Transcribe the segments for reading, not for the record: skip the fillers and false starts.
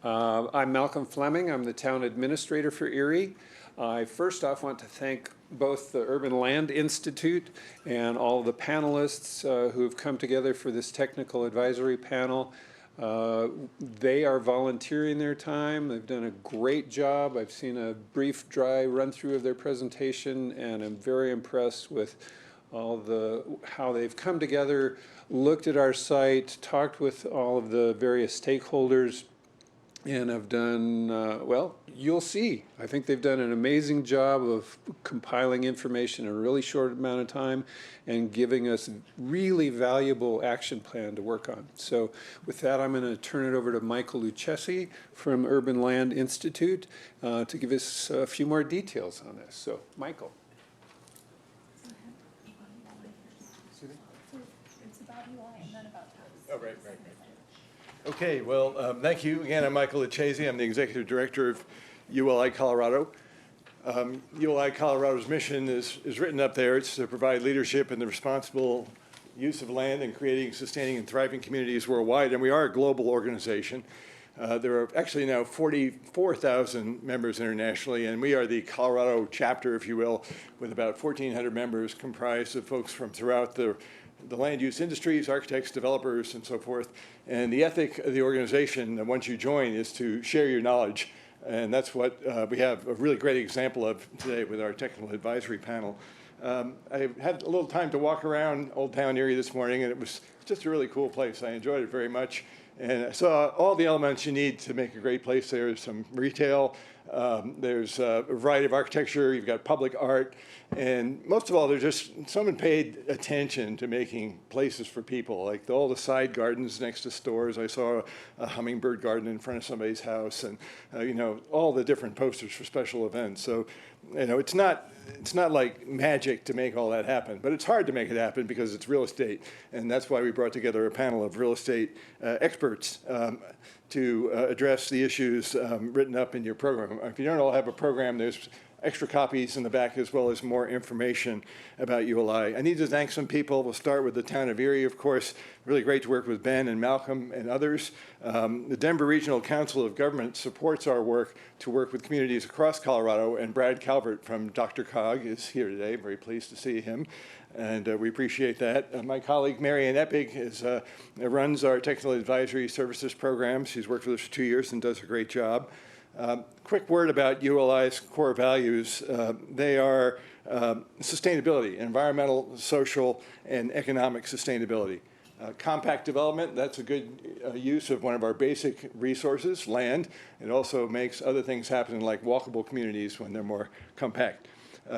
I'm Malcolm Fleming. I'm the town administrator for Erie. I first off want to thank both the Urban Land Institute and all the panelists who have come together for this technical advisory panel. They are volunteering their time. They've done a great job. I've seen a brief, dry run-through of their presentation, and I'm very impressed with how they've come together, looked at our site, talked with all of the various stakeholders, and have done, well, you'll see. I think they've done an amazing job of compiling information in a really short amount of time and giving us a really valuable action plan to work on. So with that, I'm going to turn it over to Michael Lucchesi from Urban Land Institute to give us a few more details on this. So, Michael. It's about UI and then about tax. Oh, right. Okay, well, thank you. Again, I'm Michael Lucchesi. I'm the Executive Director of ULI Colorado. ULI Colorado's mission is written up there. It's to provide leadership in the responsible use of land and creating, sustaining, and thriving communities worldwide. And we are a global organization. There are actually now 44,000 members internationally, and we are the Colorado chapter, if you will, with about 1,400 members comprised of folks from throughout the land use industries, architects, developers, and so forth. And the ethic of the organization, once you join, is to share your knowledge. And that's what we have a really great example of today with our technical advisory panel. I had a little time to walk around Old Town Erie this morning, and it was just a really cool place. I enjoyed it very much. And I saw all the elements you need to make a great place. There's some retail, there's a variety of architecture, you've got public art, and most of all, there's just someone paid attention to making places for people, like all the side gardens next to stores. I saw a hummingbird garden in front of somebody's house, and you know, all the different posters for special events. So, you know, it's not like magic to make all that happen, but it's hard to make it happen because it's real estate, and that's why we brought together a panel of real estate experts to address the issues written up in your program. If you don't all have a program, there's extra copies in the back as well as more information about ULI. I need to thank some people. We'll start with the town of Erie, of course. Really great to work with Ben and Malcolm and others. The Denver Regional Council of Government supports our work to work with communities across Colorado, and Brad Calvert from Dr. Cog is here today. Very pleased to see him, and we appreciate that. My colleague Marianne Eppig runs our technical advisory services program. She's worked with us for 2 years and does a great job. Quick word about ULI's core values. They are sustainability, environmental, social, and economic sustainability. Compact development, that's a good use of one of our basic resources, land. It also makes other things happen like walkable communities when they're more compact.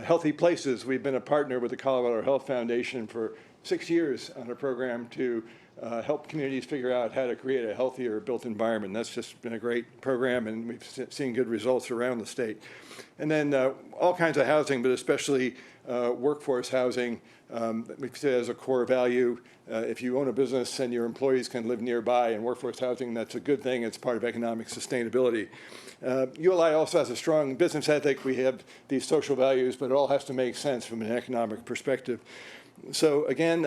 Healthy places, we've been a partner with the Colorado Health Foundation for 6 years on a program to help communities figure out how to create a healthier built environment. That's just been a great program, and we've seen good results around the state. And then all kinds of housing, but especially workforce housing, we've said as a core value. If you own a business and your employees can live nearby, and workforce housing, that's a good thing. It's part of economic sustainability. ULI also has a strong business ethic. We have these social values, but it all has to make sense from an economic perspective. So again,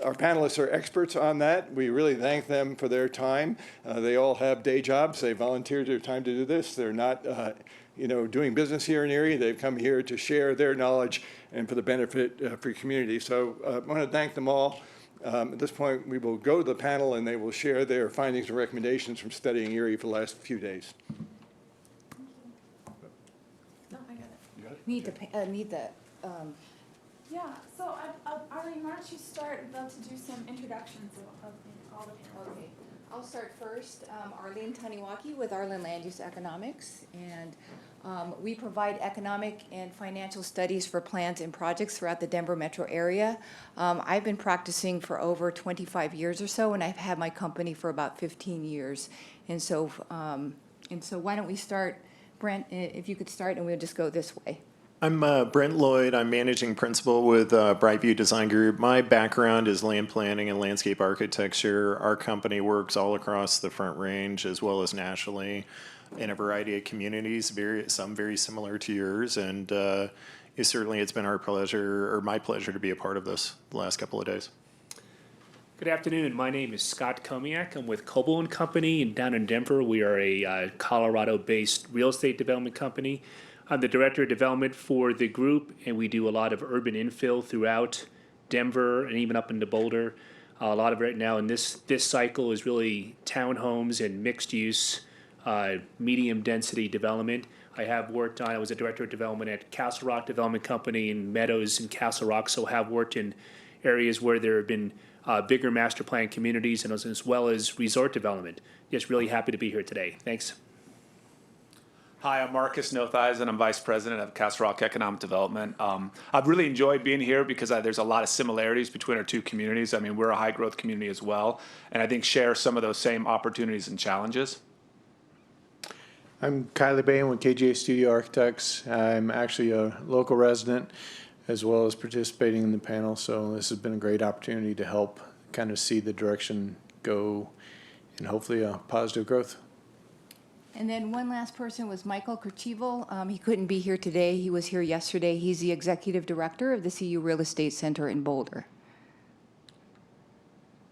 our panelists are experts on that. We really thank them for their time. They all have day jobs. They volunteered their time to do this. They're not doing business here in Erie. They've come here to share their knowledge and for the benefit for your community. So I want to thank them all. At this point, we will go to the panel, and they will share their findings and recommendations from studying Erie for the last few days. No, I got it. You got it? Need the Yeah, so Arlene, why don't you start? I'd love to do some introductions of all the panelists. Okay, I'll start first. Arlene Taniwaki with Arlen Land Use Economics, and we provide economic and financial studies for plans and projects throughout the Denver metro area. I've been practicing for over 25 years or so, and I've had my company for about 15 years. And so why don't we start, Brent, if you could start, and we'll just go this way. I'm Brent Lloyd. I'm managing principal with Brightview Design Group. My background is land planning and landscape architecture. Our company works all across the Front Range as well as nationally in a variety of communities, some very similar to yours. And it's been our pleasure, or my pleasure, to be a part of this the last couple of days. Good afternoon. My name is Scott Komiak. I'm with Coble and Company, and down in Denver, we are a Colorado-based real estate development company. I'm the director of development for the group, and we do a lot of urban infill throughout Denver and even up into Boulder. A lot of it right now in this cycle is really townhomes and mixed-use, medium-density development. I was a director of development at Castle Rock Development Company in Meadows and Castle Rock, so have worked in areas where there have been bigger master plan communities and as well as resort development. Just really happy to be here today. Thanks. Hi, I'm Marcus Nothizen. I'm Vice President of Castle Rock Economic Development. I've really enjoyed being here because there's a lot of similarities between our two communities. I mean, we're a high-growth community as well, and I think share some of those same opportunities and challenges. I'm Kylie Bain with KGA Studio Architects. I'm actually a local resident as well as participating in the panel, so this has been a great opportunity to help kind of see the direction go and hopefully a positive growth. And then one last person was Michael Kercheval. He couldn't be here today. He was here yesterday. He's the executive director of the CU Real Estate Center in Boulder.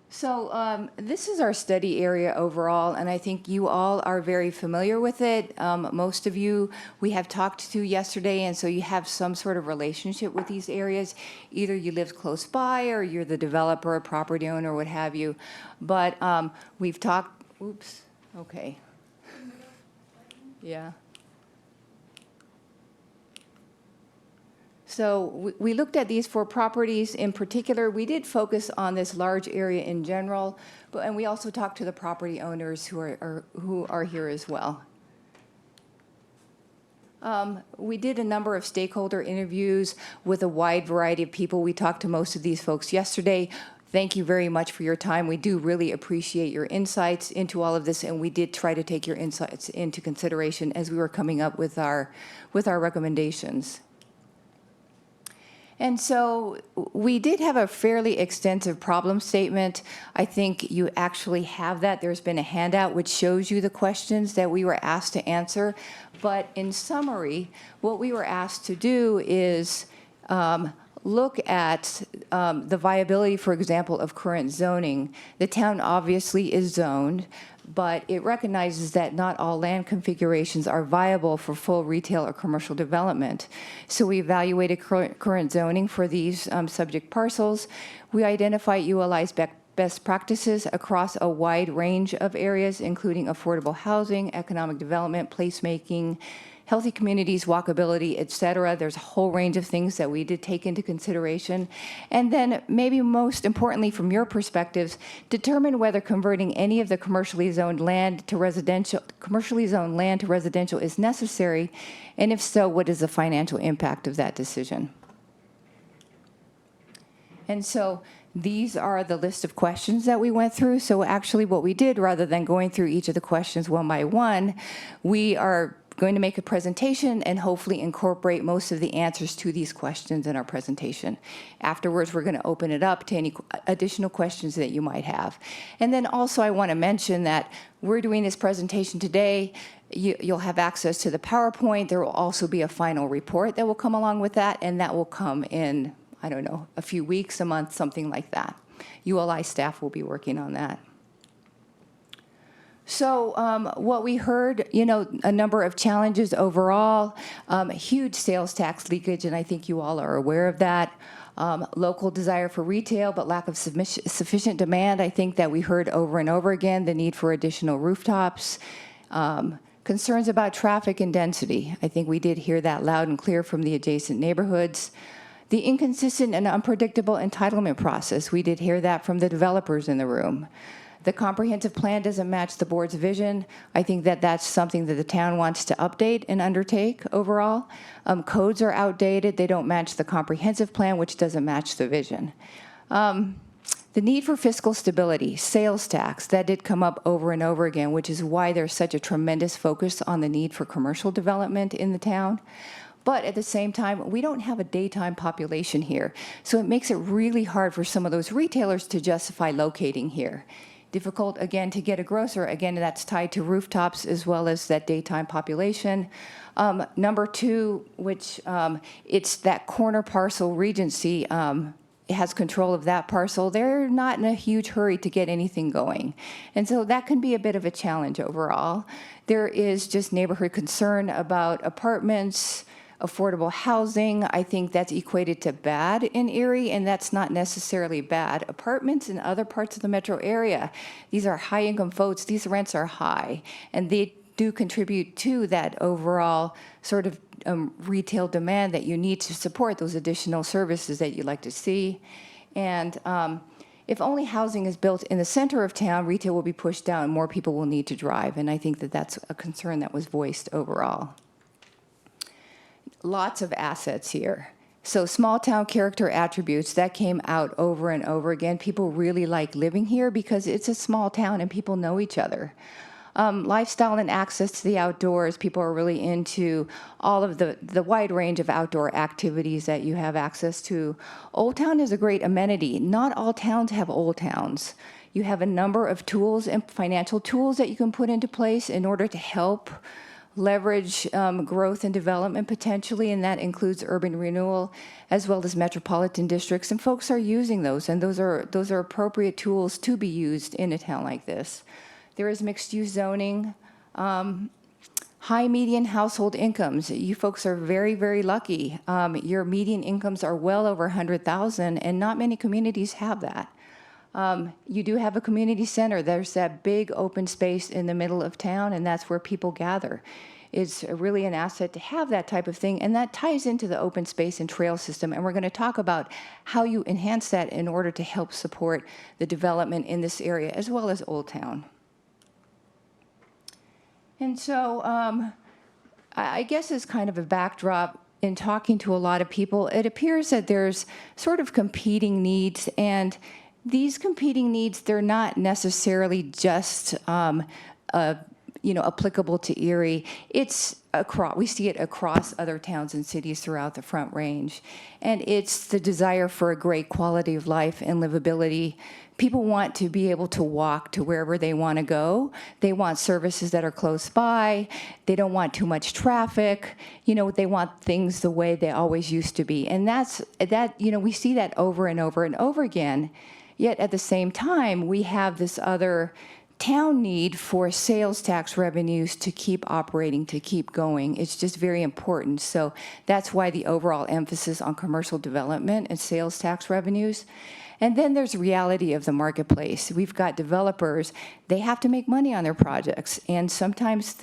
So this is our study area overall, and I think you all are very familiar with it. Most of you we have talked to yesterday, and so you have some sort of relationship with these areas. Either you live close by, or you're the developer, property owner, what have you. But we've talked, oops, okay. Yeah. So we looked at these 4 properties in particular. We did focus on this large area in general, and we also talked to the property owners who are here as well. We did a number of stakeholder interviews with a wide variety of people. We talked to most of these folks yesterday. Thank you very much for your time. We do really appreciate your insights into all of this, and we did try to take your insights into consideration as we were coming up with our recommendations. And so we did have a fairly extensive problem statement. I think you actually have that. There's been a handout which shows you the questions that we were asked to answer. But in summary, what we were asked to do is look at the viability, for example, of current zoning. The town obviously is zoned, but it recognizes that not all land configurations are viable for full retail or commercial development. So we evaluated current zoning for these subject parcels. We identified ULI's best practices across a wide range of areas, including affordable housing, economic development, placemaking, healthy communities, walkability, et cetera. There's a whole range of things that we did take into consideration. And then maybe most importantly from your perspectives, determine whether converting any of the commercially zoned land to residential is necessary, and if so, what is the financial impact of that decision? And so these are the list of questions that we went through. So actually what we did, rather than going through each of the questions one by one, we are going to make a presentation and hopefully incorporate most of the answers to these questions in our presentation. Afterwards, we're going to open it up to any additional questions that you might have. And then also I want to mention that we're doing this presentation today. You'll have access to the PowerPoint. There will also be a final report that will come along with that, and that will come in, I don't know, a few weeks, a month, something like that. ULI staff will be working on that. So what we heard, a number of challenges overall, huge sales tax leakage, and I think you all are aware of that. Local desire for retail, but lack of sufficient demand. I think that we heard over and over again the need for additional rooftops. Concerns about traffic and density. I think we did hear that loud and clear from the adjacent neighborhoods. The inconsistent and unpredictable entitlement process. We did hear that from the developers in the room. The comprehensive plan doesn't match the board's vision. I think that that's something that the town wants to update and undertake overall. Codes are outdated. They don't match the comprehensive plan, which doesn't match the vision. The need for fiscal stability, sales tax, that did come up over and over again, which is why there's such a tremendous focus on the need for commercial development in the town. But at the same time, we don't have a daytime population here. So it makes it really hard for some of those retailers to justify locating here. Difficult, again, to get a grocer. Again, that's tied to rooftops as well as that daytime population. Number 2, which it's that corner parcel Regency has control of that parcel, they're not in a huge hurry to get anything going. And so that can be a bit of a challenge overall. There is just neighborhood concern about apartments, affordable housing. I think that's equated to bad in Erie, and that's not necessarily bad. Apartments in other parts of the metro area, these are high-income folks, these rents are high, and they do contribute to that overall sort of retail demand that you need to support those additional services that you'd like to see. And if only housing is built in the center of town, retail will be pushed down and more people will need to drive. And I think that that's a concern that was voiced overall. Lots of assets here. So small town character attributes, that came out over and over again. People really like living here because it's a small town and people know each other. Lifestyle and access to the outdoors. People are really into all of the wide range of outdoor activities that you have access to. Old Town is a great amenity. Not all towns have old towns. You have a number of tools and financial tools that you can put into place in order to help leverage growth and development potentially, and that includes urban renewal as well as metropolitan districts. And folks are using those, and those are appropriate tools to be used in a town like this. There is mixed-use zoning, high median household incomes. You folks are very, very lucky. Your median incomes are well over $100,000, and not many communities have that. You do have a community center. There's that big open space in the middle of town, and that's where people gather. It's really an asset to have that type of thing, and that ties into the open space and trail system, and we're going to talk about how you enhance that in order to help support the development in this area, as well as Old Town. And so I guess as kind of a backdrop, in talking to a lot of people, it appears that there's sort of competing needs, and these competing needs, they're not necessarily just applicable to Erie. It's we see it across other towns and cities throughout the Front Range. And it's the desire for a great quality of life and livability. People want to be able to walk to wherever they want to go. They want services that are close by. They don't want too much traffic. They want things the way they always used to be. And we see that over and over and over again. Yet at the same time, we have this other town need for sales tax revenues to keep operating, to keep going. It's just very important. So that's why the overall emphasis on commercial development and sales tax revenues. And then there's reality of the marketplace. We've got developers, they have to make money on their projects. And sometimes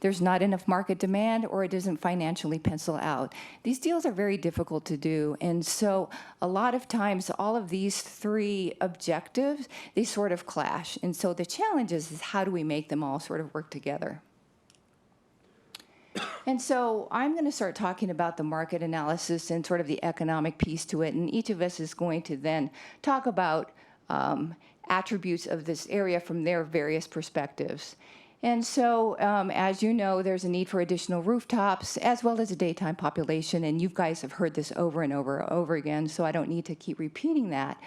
there's not enough market demand or it doesn't financially pencil out. These deals are very difficult to do. And so a lot of times, all of these three objectives, they sort of clash. And so the challenge is how do we make them all sort of work together? And so I'm going to start talking about the market analysis and sort of the economic piece to it, and each of us is going to then talk about attributes of this area from their various perspectives. And so, as you know, there's a need for additional rooftops as well as a daytime population, and you guys have heard this over and over and over again, so I don't need to keep repeating that.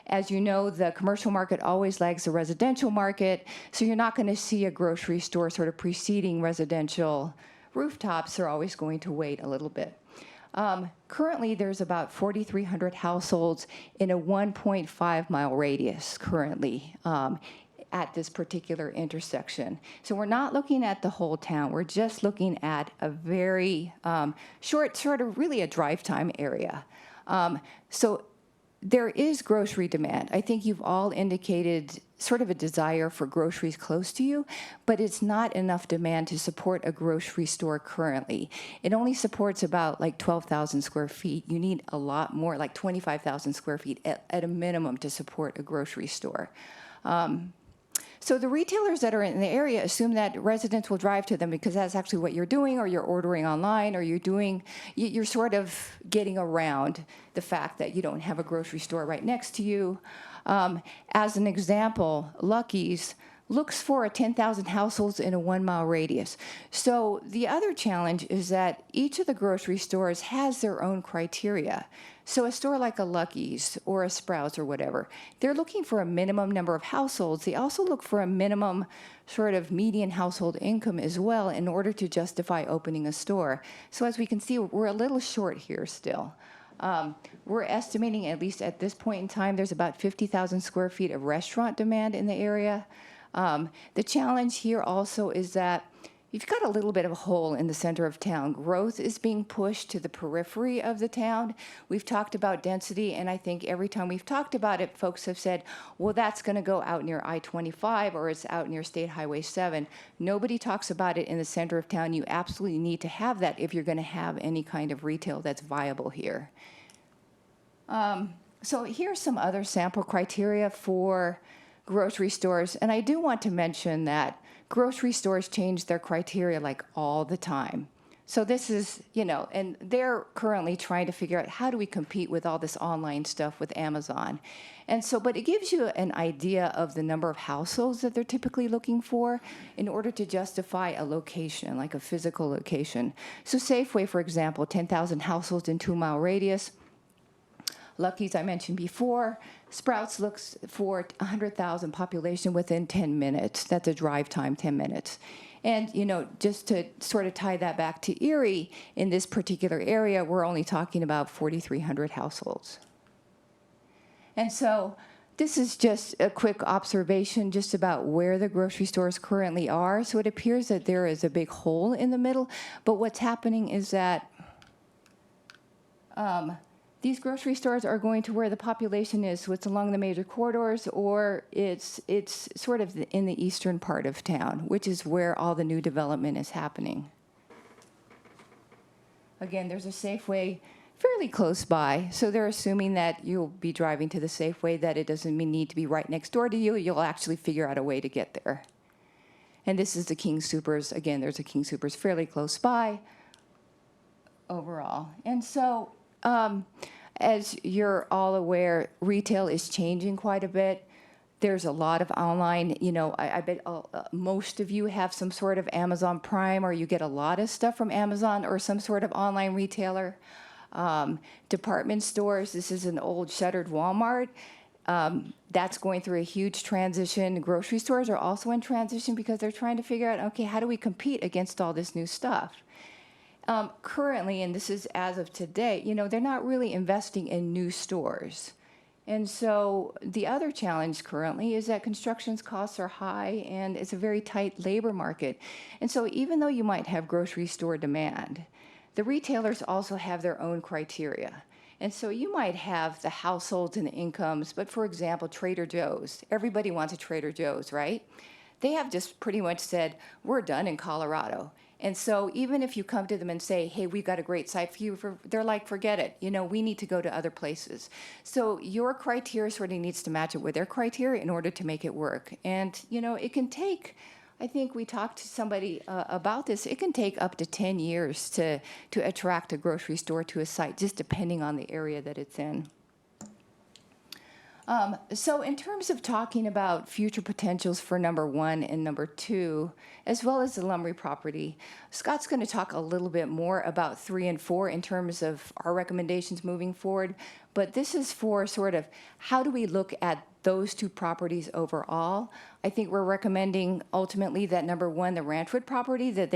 As you know, the commercial market always lags the residential market, so you're not going to see a grocery store sort of preceding residential rooftops. Are always going to wait a little bit. Currently, there's about 4,300 households in a 1.5-mile radius currently at this particular intersection. So we're not looking at the whole town. We're just looking at a very short, sort of really a drive time area. So there is grocery demand. I think you've all indicated sort of a desire for groceries close to you, but it's not enough demand to support a grocery store currently. It only supports about like 12,000 square feet. You need a lot more, like 25,000 square feet at a minimum to support a grocery store. So the retailers that are in the area assume that residents will drive to them because that's actually what you're doing, or you're ordering online, or you're sort of getting around the fact that you don't have a grocery store right next to you. As an example, Lucky's looks for 10,000 households in a 1-mile radius. So the other challenge is that each of the grocery stores has their own criteria. So a store like a Lucky's or a Sprouts or whatever, they're looking for a minimum number of households. They also look for a minimum sort of median household income as well in order to justify opening a store. So as we can see, we're a little short here still. We're estimating, at least at this point in time, there's about 50,000 square feet of restaurant demand in the area. The challenge here also is that you've got a little bit of a hole in the center of town. Growth is being pushed to the periphery of the town. We've talked about density, and I think every time we've talked about it, folks have said, well, that's going to go out near I-25 or it's out near State Highway 7. Nobody talks about it in the center of town. You absolutely need to have that if you're going to have any kind of retail that's viable here. So here's some other sample criteria for grocery stores, and I do want to mention that grocery stores change their criteria like all the time. So this is, and they're currently trying to figure out how do we compete with all this online stuff with Amazon. And so, but it gives you an idea of the number of households that they're typically looking for in order to justify a location, like a physical location. So Safeway, for example, 10,000 households in 2-mile radius. Lucky's, I mentioned before. Sprouts looks for 100,000 population within 10 minutes. That's a drive time, 10 minutes. And, just to sort of tie that back to Erie, in this particular area, we're only talking about 4,300 households. And so this is just a quick observation just about where the grocery stores currently are. So it appears that there is a big hole in the middle. But what's happening is that these grocery stores are going to where the population is, so it's along the major corridors, or it's sort of in the eastern part of town, which is where all the new development is happening. Again, there's a Safeway fairly close by, so they're assuming that you'll be driving to the Safeway, that it doesn't need to be right next door to you. You'll actually figure out a way to get there. And this is the King Soopers. Again, there's a King Soopers fairly close by overall. And so, as you're all aware, retail is changing quite a bit. There's a lot of online, I bet most of you have some sort of Amazon Prime, or you get a lot of stuff from Amazon or some sort of online retailer. Department stores, this is an old shuttered Walmart. That's going through a huge transition. Grocery stores are also in transition because they're trying to figure out, okay, how do we compete against all this new stuff? Currently, and this is as of today, they're not really investing in new stores. And so the other challenge currently is that construction costs are high and it's a very tight labor market. And so even though you might have grocery store demand, the retailers also have their own criteria. And so you might have the households and the incomes, but for example, Trader Joe's, everybody wants a Trader Joe's, right? They have just pretty much said, we're done in Colorado. And so even if you come to them and say, hey, we've got a great site for you, they're like, forget it. We need to go to other places. So your criteria sort of needs to match it with their criteria in order to make it work. And, it can take, I think we talked to somebody about this, it can take up to 10 years to attract a grocery store to a site, just depending on the area that it's in. So in terms of talking about future potentials for number 1 and number 2, as well as the Lumry property, Scott's going to talk a little bit more about 3 and 4 in terms of our recommendations moving forward. But this is for sort of how do we look at those 2 properties overall. I think we're recommending ultimately that number 1, the Ranchwood property, that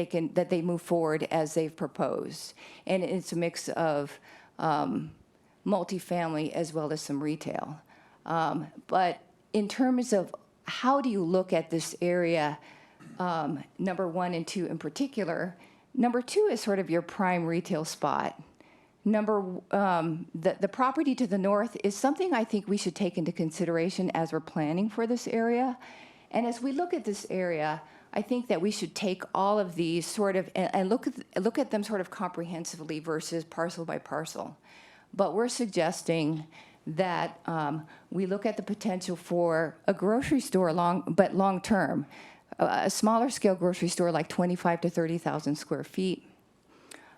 they move forward as they've proposed. And it's a mix of multifamily as well as some retail. But in terms of how do you look at this area, number 1 and 2 in particular, number 2 is sort of your prime retail spot. The property to the north is something I think we should take into consideration as we're planning for this area. And as we look at this area, I think that we should take all of these sort of and look at them sort of comprehensively versus parcel by parcel. But we're suggesting that we look at the potential for a grocery store long term, a smaller scale grocery store like 25 to 30,000 square feet,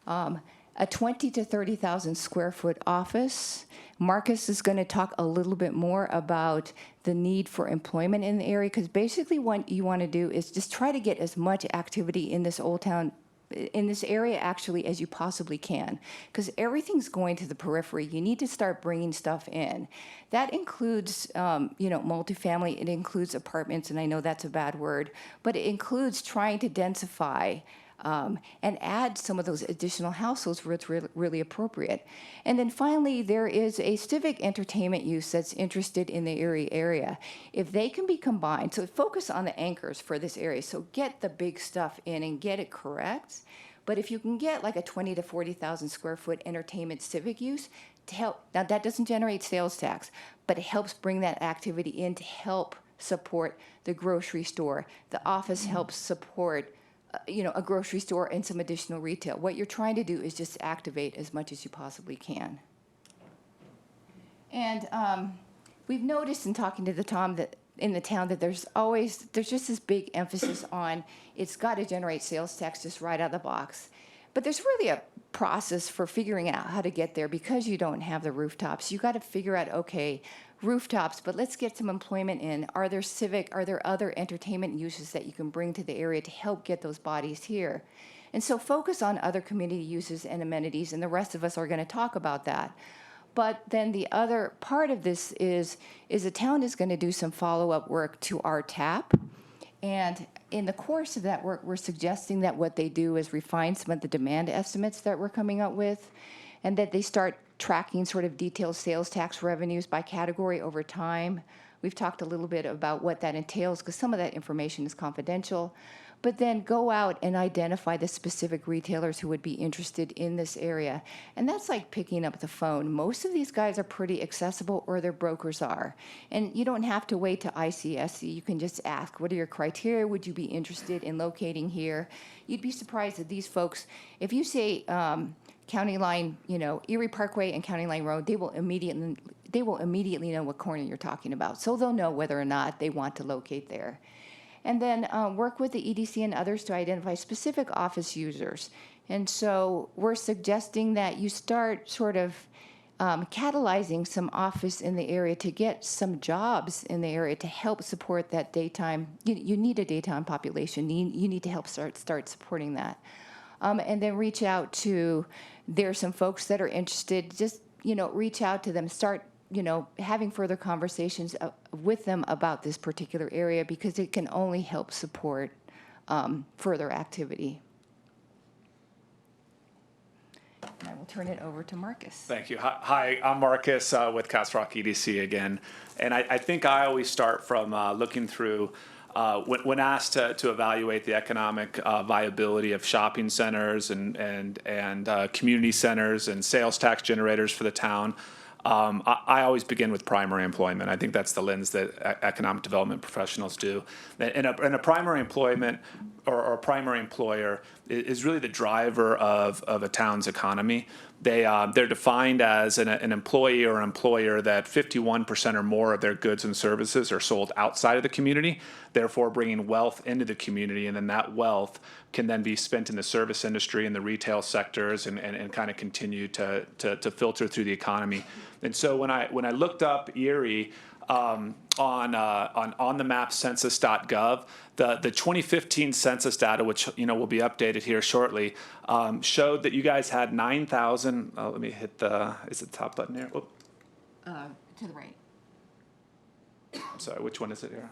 a 20 to 30,000 square foot office. Marcus is going to talk a little bit more about the need for employment in the area, because basically what you want to do is just try to get as much activity in this old town, in this area actually, as you possibly can, because everything's going to the periphery. You need to start bringing stuff in. That includes, multifamily. It includes apartments, and I know that's a bad word, but it includes trying to densify and add some of those additional households where it's really appropriate. And then finally, there is a civic entertainment use that's interested in the Erie area. If they can be combined, so focus on the anchors for this area, so get the big stuff in and get it correct. But if you can get like a 20 to 40,000 square foot entertainment civic use to help, now that doesn't generate sales tax, but it helps bring that activity in to help support the grocery store. The office helps support a grocery store and some additional retail. What you're trying to do is just activate as much as you possibly can. And we've noticed in talking to the Tom that in the town that there's just this big emphasis on it's got to generate sales tax just right out of the box. But there's really a process for figuring out how to get there because you don't have the rooftops. You got to figure out, okay, rooftops, but let's get some employment in. Are there other entertainment uses that you can bring to the area to help get those bodies here? And so focus on other community uses and amenities, and the rest of us are going to talk about that. But then the other part of this is the town is going to do some follow-up work to our TAP. And in the course of that work, we're suggesting that what they do is refine some of the demand estimates that we're coming up with, and that they start tracking sort of detailed sales tax revenues by category over time. We've talked a little bit about what that entails because some of that information is confidential. But then go out and identify the specific retailers who would be interested in this area. And that's like picking up the phone. Most of these guys are pretty accessible, or their brokers are. And you don't have to wait to ICSC. You can just ask, what are your criteria? Would you be interested in locating here? You'd be surprised that these folks, if you say County Line, Erie Parkway and County Line Road, they will immediately know what corner you're talking about. So they'll know whether or not they want to locate there. And then work with the EDC and others to identify specific office users. And so we're suggesting that you start sort of catalyzing some office in the area to get some jobs in the area to help support that daytime. You need a daytime population. You need to help start supporting that. And then reach out to, there's some folks that are interested, just, reach out to them, start having further conversations with them about this particular area because it can only help support further activity. And I will turn it over to Marcus. Thank you. Hi, I'm Marcus with Castle Rock EDC again. And I think I always start from looking through, when asked to evaluate the economic viability of shopping centers and community centers and sales tax generators for the town, I always begin with primary employment. I think that's the lens that economic development professionals do. And a primary employment or a primary employer is really the driver of a town's economy. They're defined as an employee or employer that 51% or more of their goods and services are sold outside of the community, therefore bringing wealth into the community, and then that wealth can then be spent in the service industry and the retail sectors and kind of continue to filter through the economy. And so when I looked up Erie on the map census.gov, the 2015 census data, which will be updated here shortly, showed that you guys had 9,000. Let me hit is it the top button here? To the right. I'm sorry, which one is it here?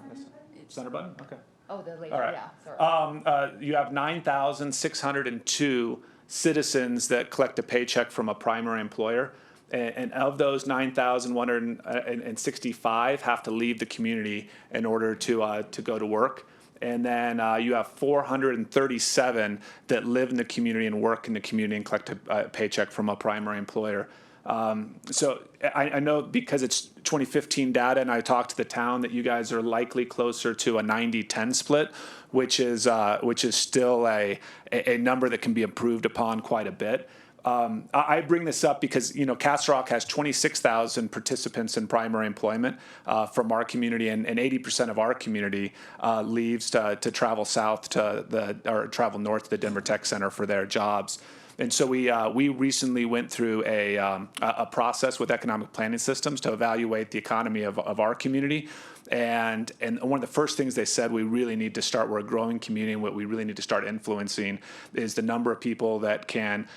Center button? Okay. Oh, the lady, All right. yeah, sorry. You have 9,602 citizens that collect a paycheck from a primary employer. And of those, 9,165 have to leave the community in order to go to work. And then you have 437 that live in the community and work in the community and collect a paycheck from a primary employer. So I know because it's 2015 data, and I talked to the town, that you guys are likely closer to a 90-10 split, which is still a number that can be improved upon quite a bit. I bring this up because, Castle Rock has 26,000 participants in primary employment from our community, and 80% of our community leaves to travel south or travel north to the Denver Tech Center for their jobs. And so we recently went through a process with economic planning systems to evaluate the economy of our community. And one of the first things they said, we're a growing community, and what we really need to start influencing is the number of people that can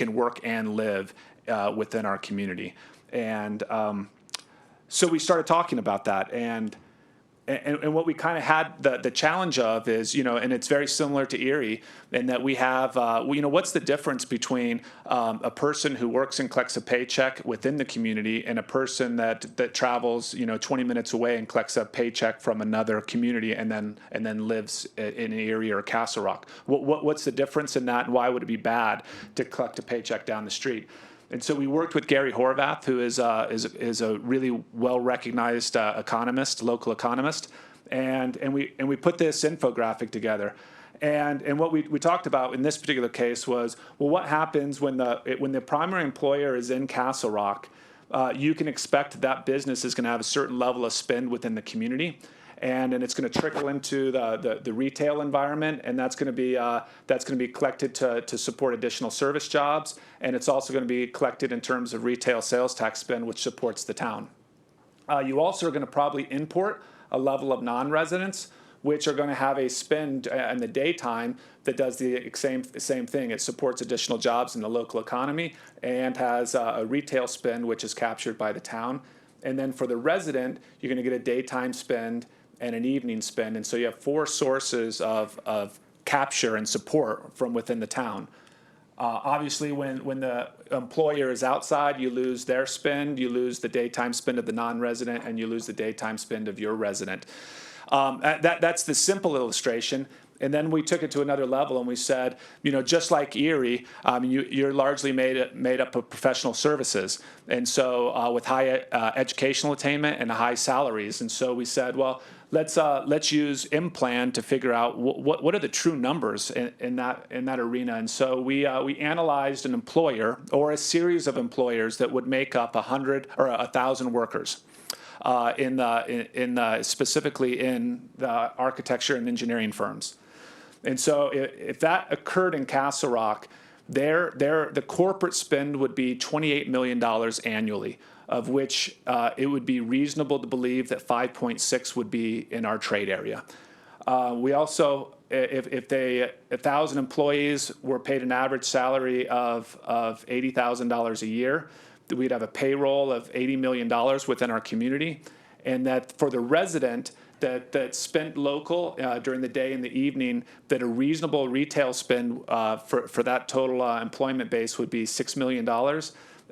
work and live within our community. And so we started talking about that. And and what we kind of had the challenge of is, and it's very similar to Erie in that we have, what's the difference between a person who works and collects a paycheck within the community and a person that travels, 20 minutes away and collects a paycheck from another community and then lives in Erie or Castle Rock? What's the difference in that, and why would it be bad to collect a paycheck down the street? And so we worked with Gary Horvath, who is a really well-recognized local economist, and we put this infographic together. And what we talked about in this particular case was, well, what happens when the primary employer is in Castle Rock? You can expect that business is going to have a certain level of spend within the community. And it's going to trickle into the retail environment, and that's going to be collected to support additional service jobs, and it's also going to be collected in terms of retail sales tax spend, which supports the town. You also are going to probably import a level of non-residents, which are going to have a spend in the daytime that does the same thing. It supports additional jobs in the local economy and has a retail spend, which is captured by the town. And then for the resident, you're going to get a daytime spend and an evening spend. And so you have 4 sources of capture and support from within the town. Obviously, when the employer is outside, you lose their spend, you lose the daytime spend of the non-resident, and you lose the daytime spend of your resident. That's the simple illustration. And then we took it to another level and we said, just like Erie, you're largely made up of professional services. And so with high educational attainment and high salaries. And so we said, well, let's use M-Plan to figure out what are the true numbers in that arena. And so we analyzed an employer or a series of employers that would make up 100 or 1,000 workers. Specifically in the architecture and engineering firms. And so if that occurred in Castle Rock, the corporate spend would be $28 million annually, of which it would be reasonable to believe that 5.6 would be in our trade area. We also, if 1,000 employees were paid an average salary of $80,000 a year, we'd have a payroll of $80 million within our community, and that for the resident that spent local during the day and the evening, that a reasonable retail spend for that total employment base would be $6 million,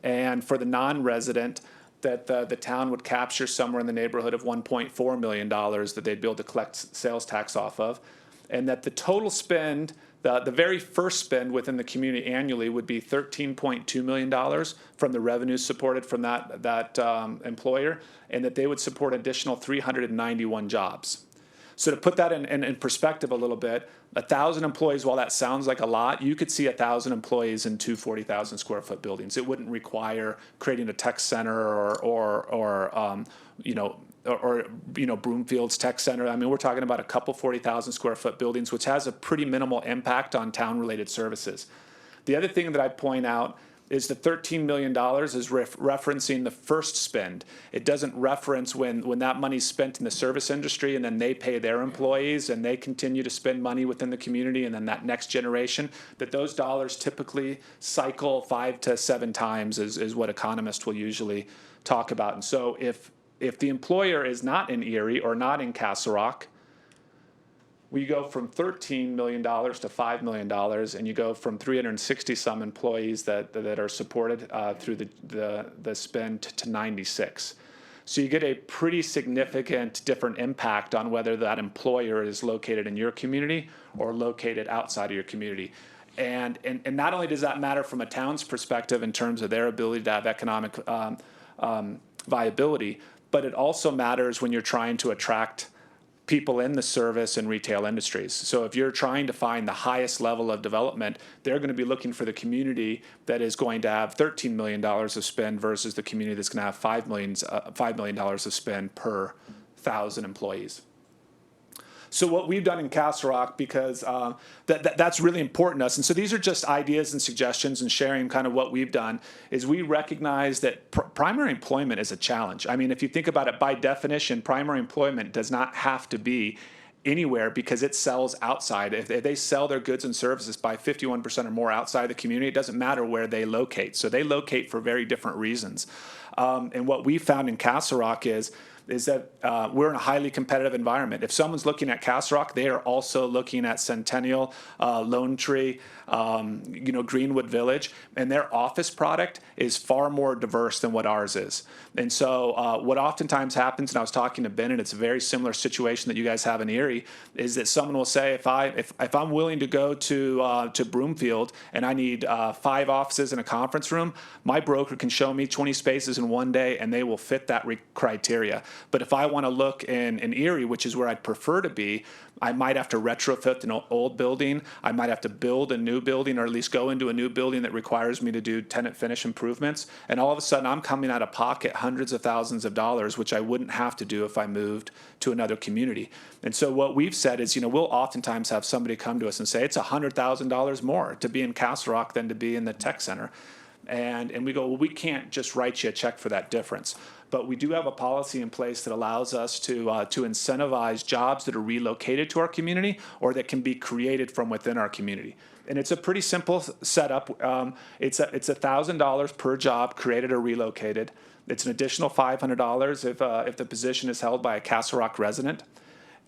and for the non-resident, that the town would capture somewhere in the neighborhood of $1.4 million that they'd be able to collect sales tax off of, and that the total spend, the very first spend within the community annually would be $13.2 million from the revenues supported from that employer, and that they would support additional 391 jobs. So to put that in perspective a little bit, 1,000 employees, while that sounds like a lot, you could see 1,000 employees in 2 40,000 square foot buildings. It wouldn't require creating a tech center or Broomfield's Tech Center. I mean, we're talking about a couple 40,000 square foot buildings, which has a pretty minimal impact on town-related services. The other thing that I point out is the $13 million is referencing the first spend. It doesn't reference when that money's spent in the service industry and then they pay their employees and they continue to spend money within the community, and then that next generation, that those dollars typically cycle 5 to 7 times is what economists will usually talk about. And so if the employer is not in Erie or not in Castle Rock, we go from $13 million to $5 million, and you go from 360 some employees that are supported through the spend to 96. So you get a pretty significant different impact on whether that employer is located in your community or located outside of your community. And not only does that matter from a town's perspective in terms of their ability to have economic viability, but it also matters when you're trying to attract people in the service and retail industries. So if you're trying to find the highest level of development, they're going to be looking for the community that is going to have $13 million of spend versus the community that's going to have $5 million of spend per 1,000 employees. So what we've done in Castle Rock, because that's really important to us, and so these are just ideas and suggestions and sharing kind of what we've done, is we recognize that primary employment is a challenge. I mean, if you think about it, by definition, primary employment does not have to be anywhere because it sells outside. If they sell their goods and services by 51% or more outside the community, it doesn't matter where they locate. So they locate for very different reasons. And what we found in Castle Rock is is that we're in a highly competitive environment. If someone's looking at Castle Rock, they are also looking at Centennial, Lone Tree, Greenwood Village, and their office product is far more diverse than what ours is. And so what oftentimes happens, and I was talking to Ben, and it's a very similar situation that you guys have in Erie, is that someone will say, if I'm willing to go to Broomfield and I need 5 offices in a conference room, my broker can show me 20 spaces in one day, and they will fit that criteria. But if I want to look in Erie, which is where I'd prefer to be, I might have to retrofit an old building. I might have to build a new building, or at least go into a new building that requires me to do tenant finish improvements. And all of a sudden, I'm coming out of pocket hundreds of thousands of dollars, which I wouldn't have to do if I moved to another community. And so what we've said is, we'll oftentimes have somebody come to us and say, it's $100,000 more to be in Castle Rock than to be in the tech center. And we go, well, we can't just write you a check for that difference. But we do have a policy in place that allows us to incentivize jobs that are relocated to our community or that can be created from within our community. And it's a pretty simple setup. It's $1,000 per job created or relocated. It's an additional $500 if the position is held by a Castle Rock resident.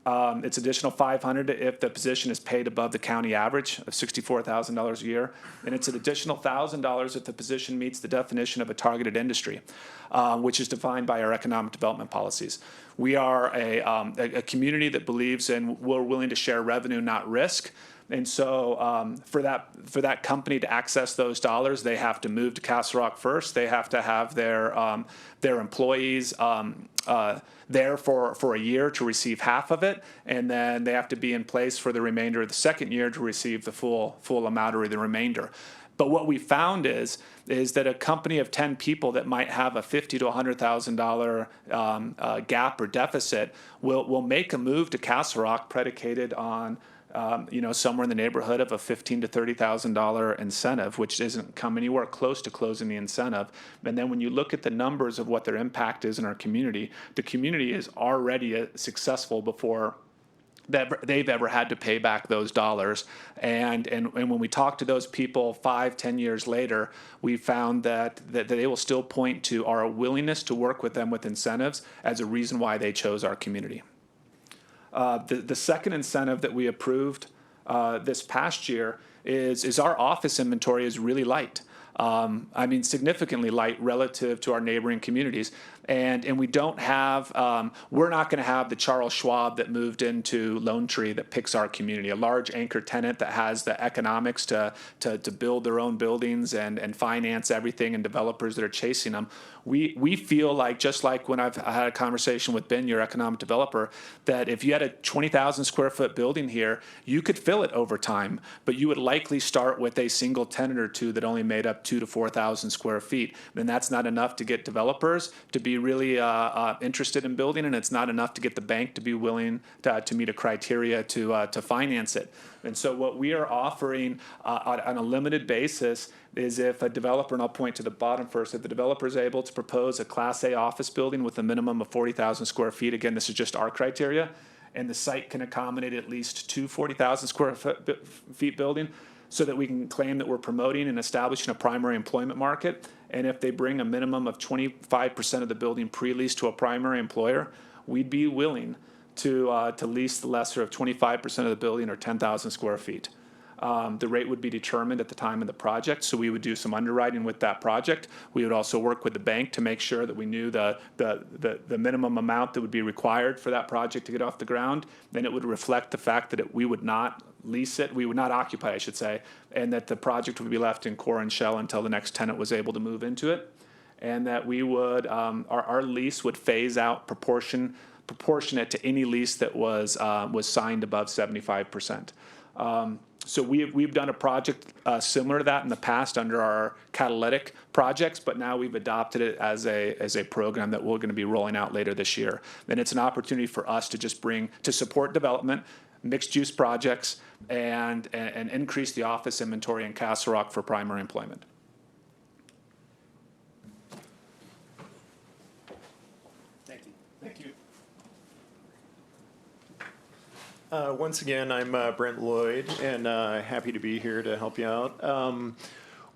It's additional $500 if the position is paid above the county average of $64,000 a year, and it's an additional $1,000 if the position meets the definition of a targeted industry, which is defined by our economic development policies. We are a community that believes in we're willing to share revenue, not risk. And so for that company to access those dollars, they have to move to Castle Rock first. They have to have their employees there for a year to receive half of it, and then they have to be in place for the remainder of the second year to receive the full amount or the remainder. But what we found is that a company of 10 people that might have a $50,000 to $100,000 gap or deficit will make a move to Castle Rock predicated on somewhere in the neighborhood of a $15,000 to $30,000 incentive, which doesn't come anywhere close to closing the incentive. And then when you look at the numbers of what their impact is in our community, the community is already successful before that they've ever had to pay back those dollars. And when we talk to those people 5-10 years later, we found that they will still point to our willingness to work with them with incentives as a reason why they chose our community. The second incentive that we approved this past year is our office inventory is really light. Significantly light relative to our neighboring communities. And we don't have, we're not going to have the Charles Schwab that moved into Lone Tree that picks our community, a large anchor tenant that has the economics to build their own buildings and finance everything, and developers that are chasing them. We feel like, just like when I've had a conversation with Ben, your economic developer, that if you had a 20,000 square foot building here, you could fill it over time, but you would likely start with a single tenant or two that only made up 2,000 to 4,000 square feet. And that's not enough to get developers to be really interested in building, and it's not enough to get the bank to be willing to meet a criteria to finance it. And so what we are offering on a limited basis is if a developer, and I'll point to the bottom first, if the developer is able to propose a Class A office building with a minimum of 40,000 square feet, again, this is just our criteria, and the site can accommodate at least 2 40,000 square feet building, so that we can claim that we're promoting and establishing a primary employment market. And if they bring a minimum of 25% of the building pre-leased to a primary employer, we'd be willing to lease the lesser of 25% of the building, or 10,000 square feet. The rate would be determined at the time of the project, so we would do some underwriting with that project. We would also work with the bank to make sure that we knew the minimum amount that would be required for that project to get off the ground. Then it would reflect the fact that we would not lease it, we would not occupy, I should say, and that the project would be left in core and shell until the next tenant was able to move into it. And that we would, our lease would phase out proportionate to any lease that was signed above 75%. So we've done a project similar to that in the past under our catalytic projects, but now we've adopted it as a program that we're going to be rolling out later this year. And it's an opportunity for us to just to support development, mixed-use projects, and increase the office inventory in Castle Rock for primary employment. Thank you. Thank you. Once again, I'm Brent Lloyd, and happy to be here to help you out.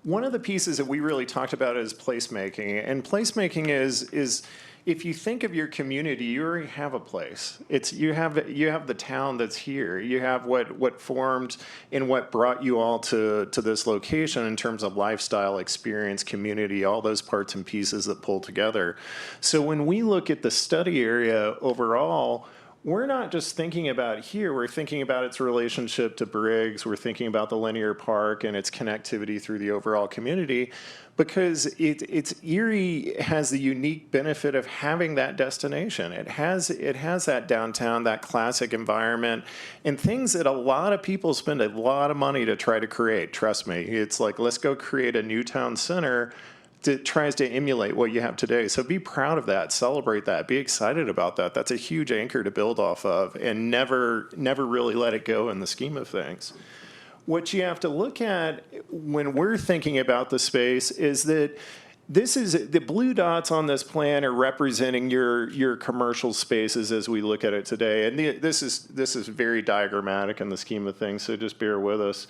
One of the pieces that we really talked about is placemaking, and placemaking is if you think of your community, you already have a place. You have the town that's here. You have what formed and what brought you all to this location in terms of lifestyle, experience, community, all those parts and pieces that pull together. So when we look at the study area overall, we're not just thinking about here, we're thinking about its relationship to Briggs, we're thinking about the linear park and its connectivity through the overall community, because it's Erie has the unique benefit of having that destination. It has that downtown, that classic environment, and things that a lot of people spend a lot of money to try to create. Trust me, it's like, let's go create a new town center that tries to emulate what you have today. So be proud of that, celebrate that, be excited about that. That's a huge anchor to build off of, and never really let it go in the scheme of things. What you have to look at when we're thinking about the space is that this is the blue dots on this plan are representing your commercial spaces as we look at it today. And this is very diagrammatic in the scheme of things, so just bear with us.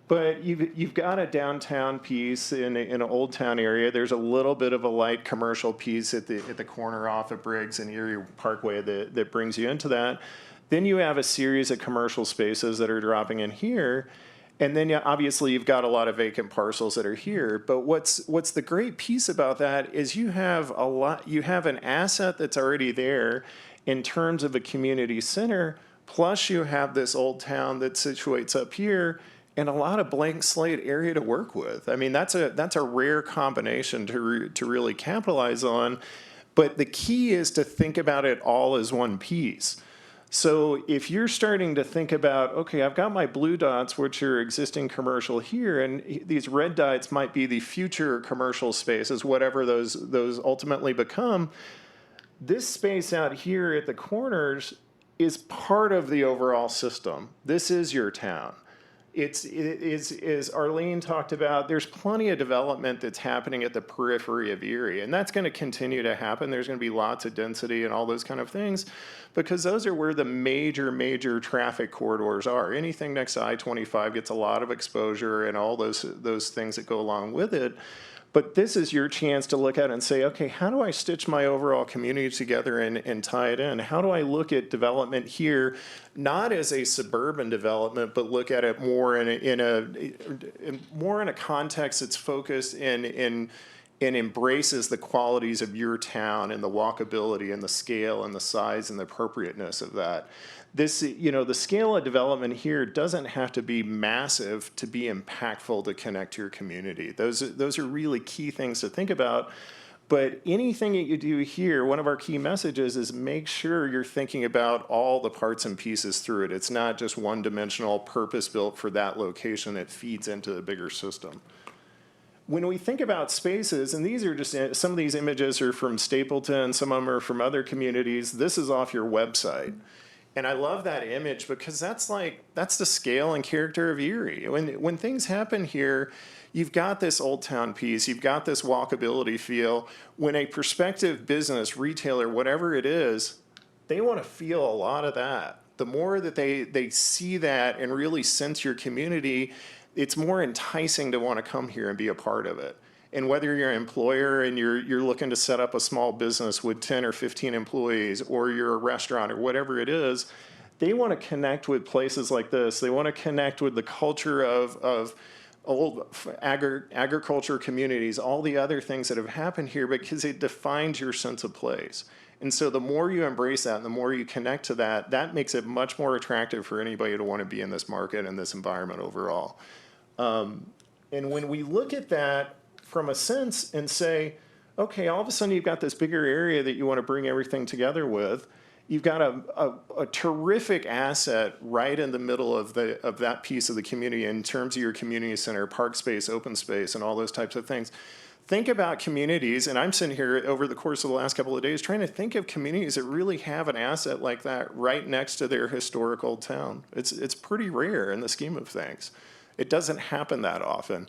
But you've got a downtown piece in an old town area. There's a little bit of a light commercial piece at the corner off of Briggs and Erie Parkway that brings you into that. Then you have a series of commercial spaces that are dropping in here. And then obviously you've got a lot of vacant parcels that are here. But what's the great piece about that is you have an asset that's already there in terms of a community center, plus you have this old town that situates up here, and a lot of blank slate area to work with. I mean, that's a rare combination to really capitalize on. But the key is to think about it all as one piece. So if you're starting to think about, okay, I've got my blue dots, which are existing commercial here, and these red dots might be the future commercial spaces, whatever those ultimately become. This space out here at the corners is part of the overall system. This is your town. It is, as Arlene talked about, there's plenty of development that's happening at the periphery of Erie, and that's going to continue to happen. There's going to be lots of density and all those kind of things, because those are where the major traffic corridors are. Anything next to I-25 gets a lot of exposure and all those things that go along with it. But this is your chance to look at it and say, okay, how do I stitch my overall community together and tie it in? How do I look at development here, not as a suburban development, but look at it more in a context that's focused and embraces the qualities of your town and the walkability and the scale and the size and the appropriateness of that. This, the scale of development here doesn't have to be massive to be impactful to connect to your community. Those are really key things to think about. But anything that you do here, one of our key messages is make sure you're thinking about all the parts and pieces through it. It's not just one-dimensional, purpose-built for that location that feeds into the bigger system. When we think about spaces, and these are just, some of these images are from Stapleton, some of them are from other communities. This is off your website. And I love that image because that's the scale and character of Erie. When things happen here, you've got this old town piece, you've got this walkability feel. When a prospective business, retailer, whatever it is, they want to feel a lot of that. The more that they see that and really sense your community, it's more enticing to want to come here and be a part of it. And whether you're an employer and you're looking to set up a small business with 10 or 15 employees, or you're a restaurant or whatever it is, they want to connect with places like this. They want to connect with the culture of old agriculture communities, all the other things that have happened here, because it defines your sense of place. And so the more you embrace that and the more you connect to that, that makes it much more attractive for anybody to want to be in this market and this environment overall. And when we look at that from a sense and say, okay, all of a sudden you've got this bigger area that you want to bring everything together with. You've got a terrific asset right in the middle of that piece of the community in terms of your community center, park space, open space, and all those types of things. Think about communities, and I'm sitting here over the course of the last couple of days trying to think of communities that really have an asset like that right next to their historical town. It's pretty rare in the scheme of things. It doesn't happen that often.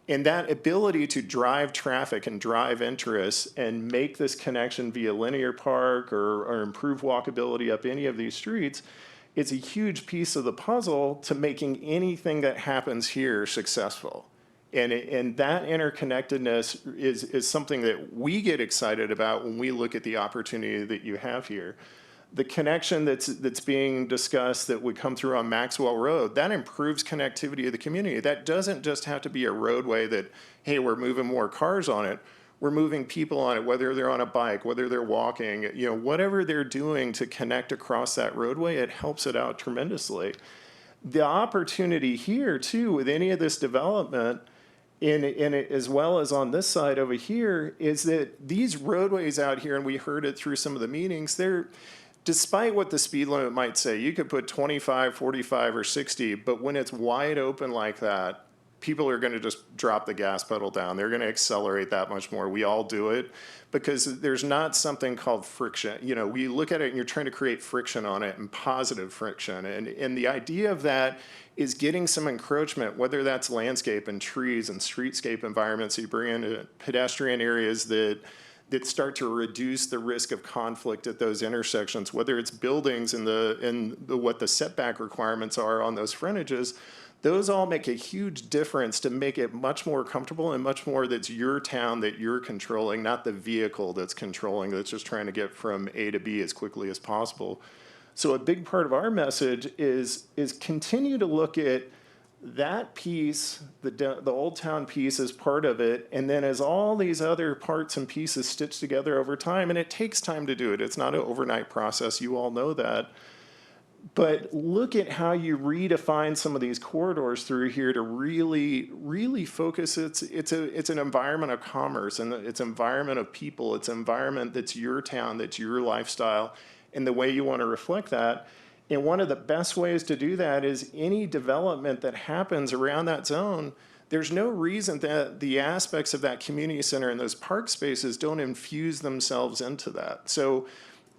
And that ability to drive traffic and drive interest and make this connection via linear park or improve walkability up any of these streets is a huge piece of the puzzle to making anything that happens here successful. And that interconnectedness is something that we get excited about when we look at the opportunity that you have here. The connection that's being discussed that would come through on Maxwell Road, that improves connectivity of the community. That doesn't just have to be a roadway that, hey, we're moving more cars on it. We're moving people on it, whether they're on a bike, whether they're walking, whatever they're doing to connect across that roadway, it helps it out tremendously. The opportunity here too, with any of this development, in it, as well as on this side over here, is that these roadways out here, and we heard it through some of the meetings, despite what the speed limit might say, you could put 25, 45, or 60, but when it's wide open like that, people are going to just drop the gas pedal down. They're going to accelerate that much more. We all do it because there's not something called friction. We look at it and you're trying to create friction on it, and positive friction. And the idea of that is getting some encroachment, whether that's landscape and trees and streetscape environments that you bring into pedestrian areas that start to reduce the risk of conflict at those intersections, whether it's buildings and what the setback requirements are on those frontages. Those all make a huge difference to make it much more comfortable and much more that's your town that you're controlling, not the vehicle that's controlling, that's just trying to get from A to B as quickly as possible. So a big part of our message is continue to look at that piece, the Old Town piece, as part of it, and then as all these other parts and pieces stitched together over time, and it takes time to do it. It's not an overnight process. You all know that. But look at how you redefine some of these corridors through here to really, really focus. It's an environment of commerce, and it's an environment of people. It's an environment that's your town, that's your lifestyle, and the way you want to reflect that. And one of the best ways to do that is any development that happens around that zone, there's no reason that the aspects of that community center and those park spaces don't infuse themselves into that. So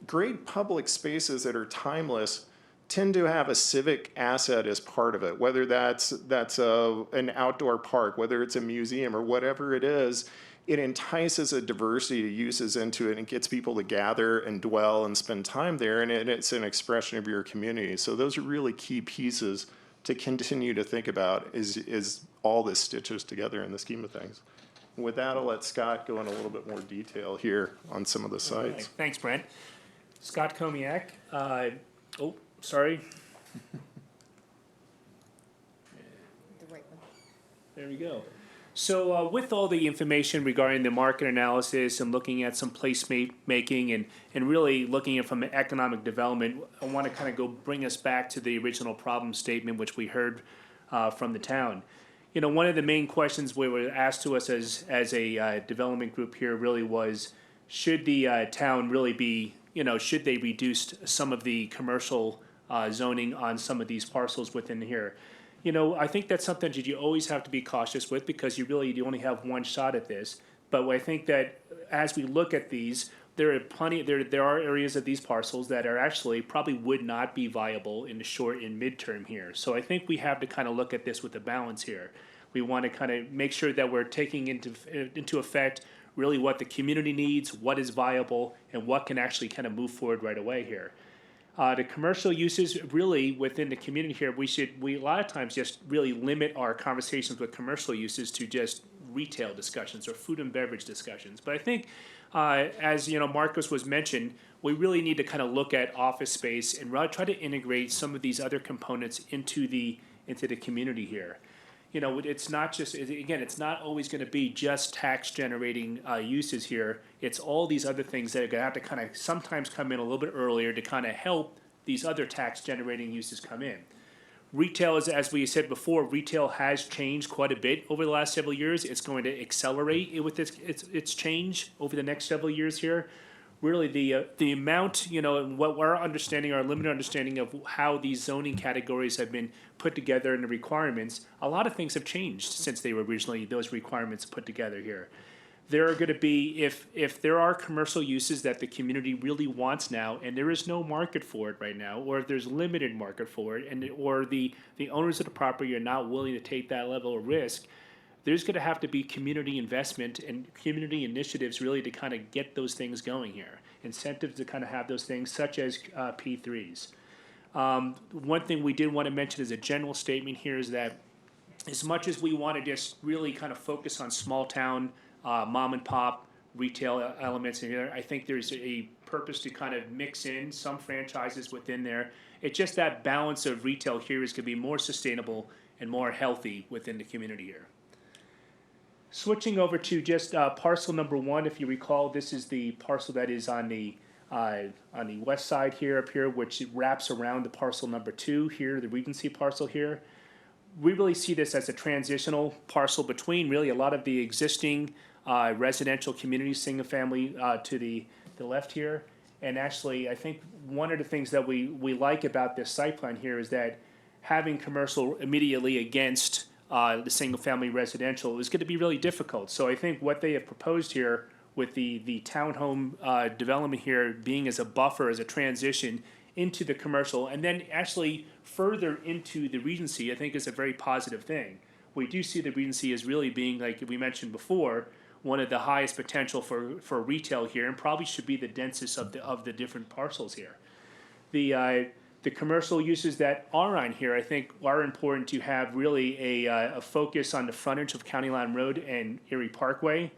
great public spaces that are timeless tend to have a civic asset as part of it, whether that's an outdoor park, whether it's a museum or whatever it is. It entices a diversity of uses into it and gets people to gather and dwell and spend time there, and it's an expression of your community. So those are really key pieces to continue to think about is all this stitches together in the scheme of things. And with that, I'll let Scott go in a little bit more detail here on some of the sites. Right. Thanks, Brent. Scott Komiak. Sorry. The right one. There we go. So with all the information regarding the market analysis and looking at some place making and really looking at from an economic development, I want to kind of bring us back to the original problem statement, which we heard from the town. One of the main questions we were asked to us as a development group here really was, should the town really be, should they reduce some of the commercial zoning on some of these parcels within here? I think that's something that you always have to be cautious with, because you only have one shot at this. But I think that as we look at these, there are areas of these parcels that are actually probably would not be viable in the short and midterm here. So I think we have to kind of look at this with a balance here. We want to kind of make sure that we're taking into effect really what the community needs, what is viable, and what can actually kind of move forward right away here. The commercial uses really within the community here, we a lot of times just really limit our conversations with commercial uses to just retail discussions or food and beverage discussions. But I think, as Marcus was mentioned, we really need to kind of look at office space and really try to integrate some of these other components into the community here. It's not just, again, it's not always going to be just tax generating uses here. It's all these other things that are going to have to kind of sometimes come in a little bit earlier to kind of help these other tax generating uses come in. Retail, as we said before, retail has changed quite a bit over the last several years. It's going to accelerate with its change over the next several years here. Really, the amount, what our understanding, our limited understanding of how these zoning categories have been put together and the requirements, a lot of things have changed since they were originally those requirements put together here. There are going to be, if there are commercial uses that the community really wants now, and there is no market for it right now, or if there's limited market for it, or the owners of the property are not willing to take that level of risk, there's going to have to be community investment and community initiatives really to kind of get those things going here. Incentives to kind of have those things, such as P3s. One thing we did want to mention as a general statement here is that as much as we want to just really kind of focus on small town, mom and pop retail elements in here, I think there's a purpose to kind of mix in some franchises within there. It's just that balance of retail here is going to be more sustainable and more healthy within the community here. Switching over to just parcel number 1, if you recall, this is the parcel that is on the west side here, up here, which wraps around the parcel number 2 here, the Regency parcel here. We really see this as a transitional parcel between really a lot of the existing residential communities, single family to the left here. And actually, I think one of the things that we like about this site plan here is that having commercial immediately against the single family residential is going to be really difficult. So I think what they have proposed here with the townhome development here being as a buffer, as a transition into the commercial, and then actually further into the Regency, I think is a very positive thing. We do see the Regency as really being, like we mentioned before, one of the highest potential for retail here, and probably should be the densest of the different parcels here. The commercial uses that are on here, I think, are important to have really a focus on the frontage of County Line Road and Erie Parkway.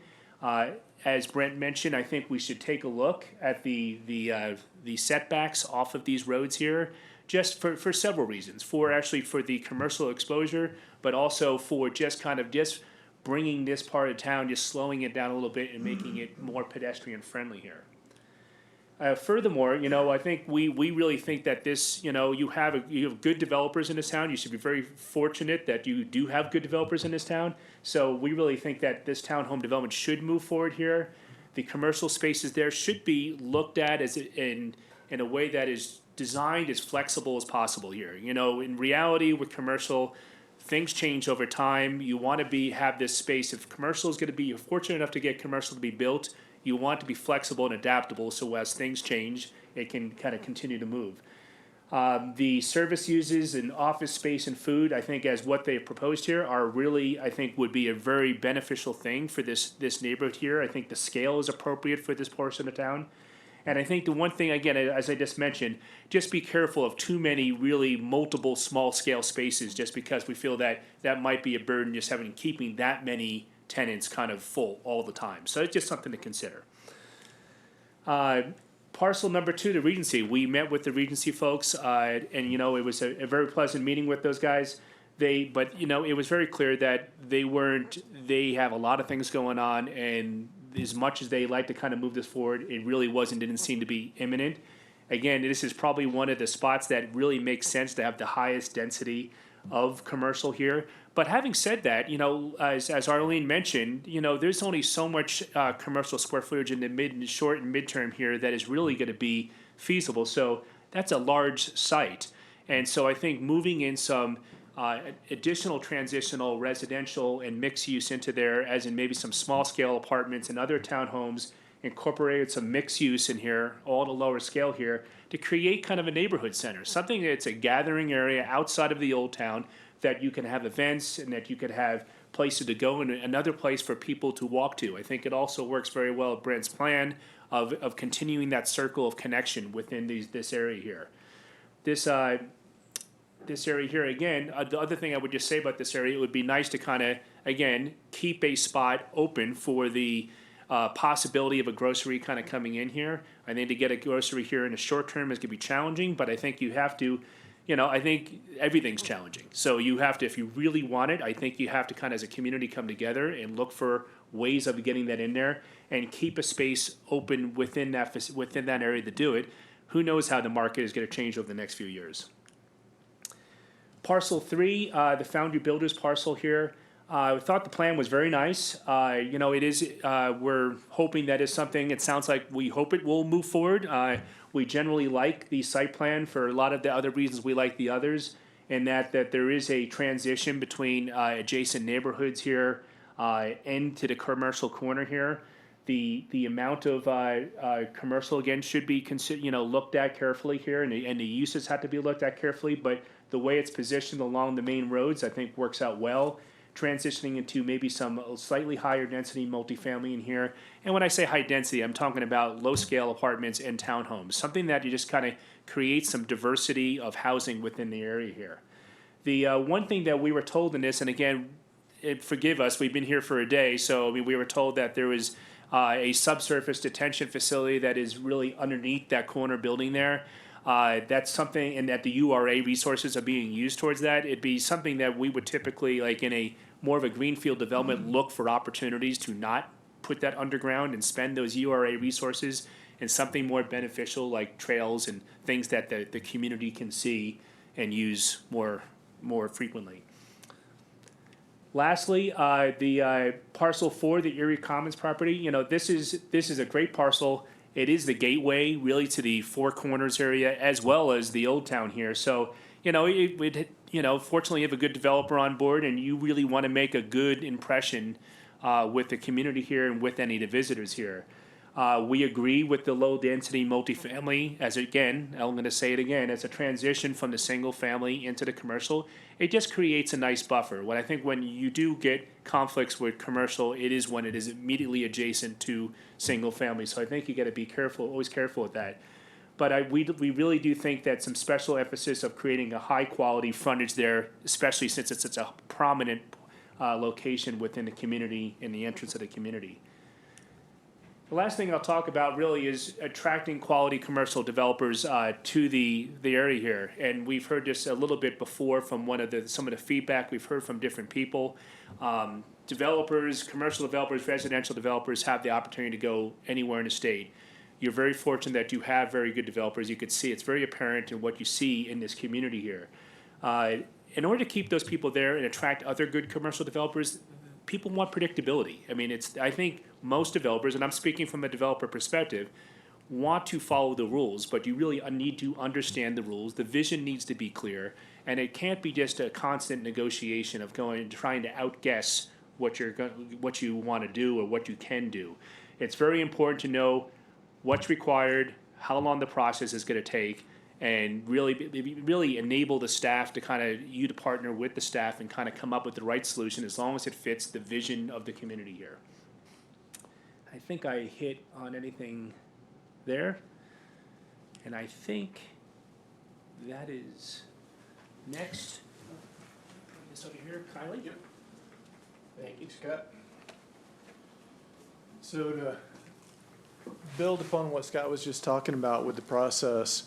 As Brent mentioned, I think we should take a look at the setbacks off of these roads here, just for several reasons. For the commercial exposure, but also for just kind of just bringing this part of town, just slowing it down a little bit and making it more pedestrian friendly here. Furthermore, I think we really think that this, you have good developers in this town. You should be very fortunate that you do have good developers in this town. So we really think that this townhome development should move forward here. The commercial spaces there should be looked at as in a way that is designed as flexible as possible here. In reality, with commercial, things change over time. You want to have this space. If commercial is going to be, you're fortunate enough to get commercial to be built, you want to be flexible and adaptable so as things change, it can kind of continue to move. The service uses and office space and food, I think, as what they've proposed here, are really, I think, would be a very beneficial thing for this neighborhood here. I think the scale is appropriate for this portion of town. And I think the one thing, again, as I just mentioned, just be careful of too many really multiple small scale spaces, just because we feel that might be a burden, just keeping that many tenants kind of full all the time. So it's just something to consider. Parcel number 2, the Regency. We met with the Regency folks, and it was a very pleasant meeting with those guys. It was very clear that they have a lot of things going on, and as much as they like to kind of move this forward, it really didn't seem to be imminent. Again, this is probably one of the spots that really makes sense to have the highest density of commercial here. But having said that, as Arlene mentioned, there's only so much commercial square footage in the short and midterm here that is really going to be feasible. So that's a large site. And so I think moving in some additional transitional residential and mixed use into there, as in maybe some small scale apartments and other townhomes, incorporated some mixed use in here, all at a lower scale here, to create kind of a neighborhood center, something that's a gathering area outside of the old town, that you can have events and that you could have places to go and another place for people to walk to. I think it also works very well with Brent's plan of continuing that circle of connection within this area here. This area here, again, the other thing I would just say about this area, it would be nice to kind of, again, keep a spot open for the possibility of a grocery kind of coming in here. I think to get a grocery here in the short term is going to be challenging, but I think you have to, I think everything's challenging. So you have to, if you really want it, I think you have to kind of as a community come together and look for ways of getting that in there and keep a space open within that area to do it. Who knows how the market is going to change over the next few years. Parcel 3, the Foundry Builders parcel here. I thought the plan was very nice. It is, we're hoping that is something, it sounds like we hope it will move forward. We generally like the site plan for a lot of the other reasons we like the others, and that there is a transition between adjacent neighborhoods here and to the commercial corner here. The amount of commercial, again, should be looked at carefully here, and the uses have to be looked at carefully, but the way it's positioned along the main roads, I think, works out well. Transitioning into maybe some slightly higher density multifamily in here. And when I say high density, I'm talking about low scale apartments and townhomes, something that you just kind of create some diversity of housing within the area here. The one thing that we were told in this, and again, forgive us, we've been here for a day, so I mean, we were told that there was a subsurface detention facility that is really underneath that corner building there. That's something, and that the URA resources are being used towards that. It'd be something that we would typically, like in a more of a greenfield development, look for opportunities to not put that underground and spend those URA resources in something more beneficial, like trails and things that the community can see and use more frequently. Lastly, the parcel 4, the Erie Commons property, you know, this is a great parcel. It is the gateway really to the Four Corners area as well as the Old Town here. So, you know, fortunately you have a good developer on board and you really want to make a good impression with the community here and with any of the visitors here. We agree with the low density multifamily as, again, I'm going to say it again, as a transition from the single family into the commercial. It just creates a nice buffer. When I think when you do get conflicts with commercial, it is when it is immediately adjacent to single family. So I think you got to be careful, always careful with that. But we really do think that some special emphasis of creating a high quality frontage there, especially since it's such a prominent location within the community in the entrance of the community. The last thing I'll talk about really is attracting quality commercial developers to the area here. And we've heard this a little bit before from some of the feedback we've heard from different people. Developers, commercial developers, residential developers have the opportunity to go anywhere in the state. You're very fortunate that you have very good developers. You could see it's very apparent in what you see in this community here. In order to keep those people there and attract other good commercial developers, people want predictability. I mean, I think most developers, and I'm speaking from a developer perspective, want to follow the rules, but you really need to understand the rules. The vision needs to be clear, and it can't be just a constant negotiation of trying to outguess what you want to do or what you can do. It's very important to know what's required, how long the process is going to take, and really enable the staff to you to partner with the staff and kind of come up with the right solution as long as it fits the vision of the community here. I think I hit on anything there. And I think that is next. This over here, Kylie? Yep. Thank you, Scott. So to build upon what Scott was just talking about with the process,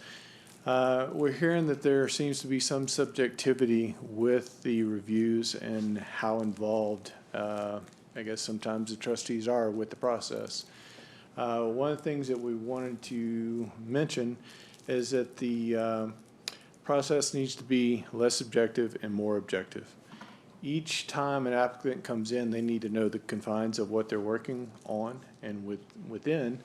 we're hearing that there seems to be some subjectivity with the reviews and how involved, I guess sometimes the trustees are with the process. One of the things that we wanted to mention is that the process needs to be less subjective and more objective. Each time an applicant comes in, they need to know the confines of what they're working on and within,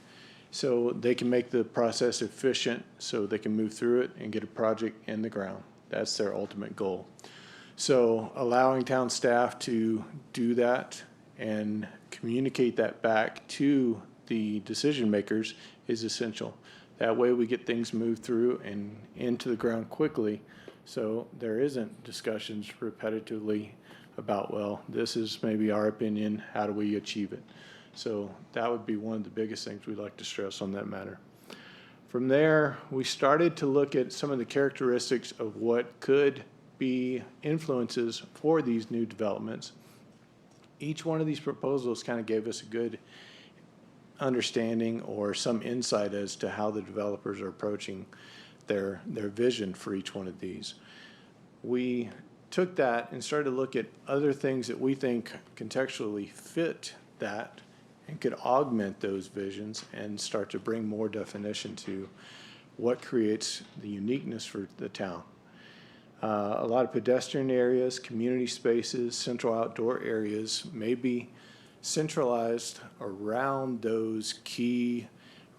so they can make the process efficient, so they can move through it and get a project in the ground. That's their ultimate goal. So allowing town staff to do that and communicate that back to the decision makers is essential. That way we get things moved through and into the ground quickly, so there isn't discussions repetitively about, well, this is maybe our opinion, how do we achieve it? So that would be one of the biggest things we'd like to stress on that matter. From there, we started to look at some of the characteristics of what could be influences for these new developments. Each one of these proposals kind of gave us a good understanding or some insight as to how the developers are approaching their vision for each one of these. We took that and started to look at other things that we think contextually fit that and could augment those visions and start to bring more definition to what creates the uniqueness for the town. A lot of pedestrian areas, community spaces, central outdoor areas may be centralized around those key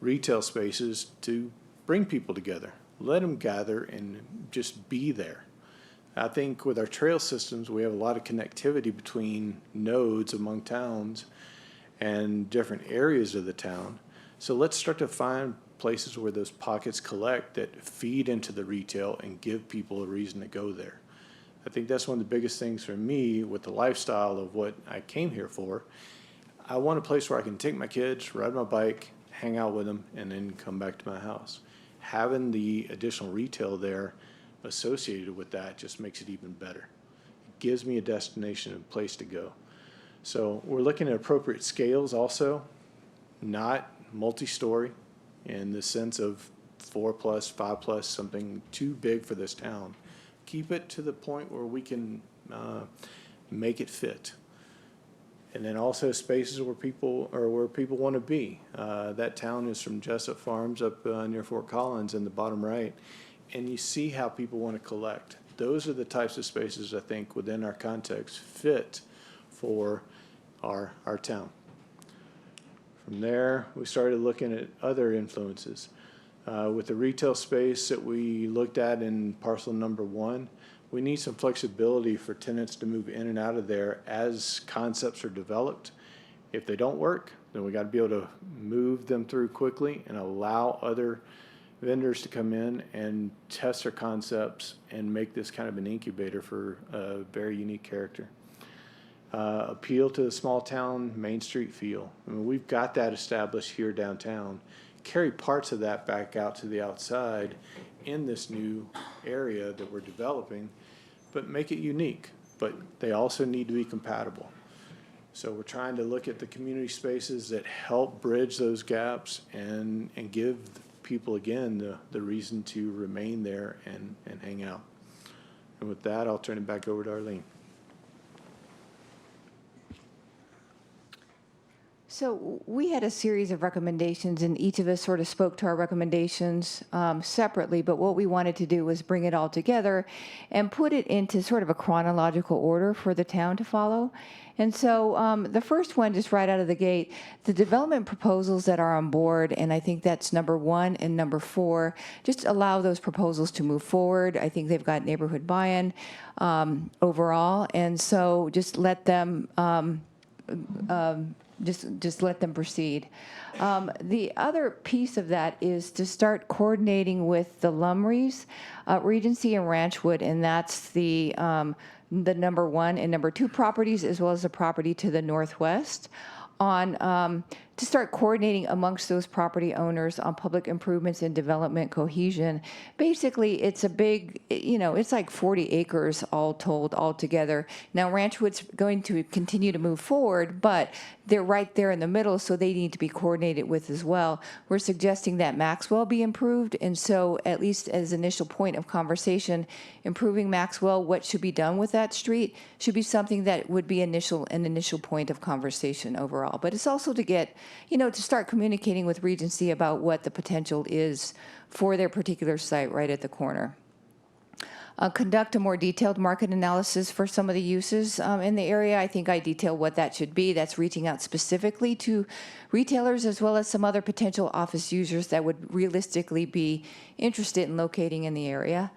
retail spaces to bring people together. Let them gather and just be there. I think with our trail systems, we have a lot of connectivity between nodes among towns and different areas of the town. So let's start to find places where those pockets collect that feed into the retail and give people a reason to go there. I think that's one of the biggest things for me with the lifestyle of what I came here for. I want a place where I can take my kids, ride my bike, hang out with them, and then come back to my house. Having the additional retail there associated with that just makes it even better. It gives me a destination and place to go. So we're looking at appropriate scales also, not multi-story in the sense of 4+, 5+, something too big for this town. Keep it to the point where we can make it fit. And then also spaces where people want to be. That town is from Jessup Farms up near Fort Collins in the bottom right, and you see how people want to collect. Those are the types of spaces I think within our context fit for our town. From there, we started looking at other influences. With the retail space that we looked at in parcel number 1, we need some flexibility for tenants to move in and out of there as concepts are developed. If they don't work, then we got to be able to move them through quickly and allow other vendors to come in and test their concepts and make this kind of an incubator for a very unique character. Appeal to the small town Main Street feel. I mean, we've got that established here downtown. Carry parts of that back out to the outside in this new area that we're developing, but make it unique. But they also need to be compatible. So we're trying to look at the community spaces that help bridge those gaps and give people, again, the reason to remain there and hang out. And with that, I'll turn it back over to Arlene. So we had a series of recommendations, and each of us sort of spoke to our recommendations separately, but what we wanted to do was bring it all together and put it into sort of a chronological order for the town to follow. And so the first one, just right out of the gate, the development proposals that are on board, and I think that's number 1 and number 4, just allow those proposals to move forward. I think they've got neighborhood buy-in overall, and so just let them just let them proceed. The other piece of that is to start coordinating with the Lumries, Regency and Ranchwood, and that's the number 1 and number 2 properties, as well as the property to the northwest, on to start coordinating amongst those property owners on public improvements and development cohesion. Basically, it's a big, it's like 40 acres all told, all together. Now, Ranchwood's going to continue to move forward, but they're right there in the middle, so they need to be coordinated with as well. We're suggesting that Maxwell be improved, and so at least as initial point of conversation, improving Maxwell, what should be done with that street, should be something that would be an initial point of conversation overall. But it's also to get, to start communicating with Regency about what the potential is for their particular site right at the corner. Conduct a more detailed market analysis for some of the uses in the area. I think I detail what that should be. That's reaching out specifically to retailers as well as some other potential office users that would realistically be interested in locating in the area.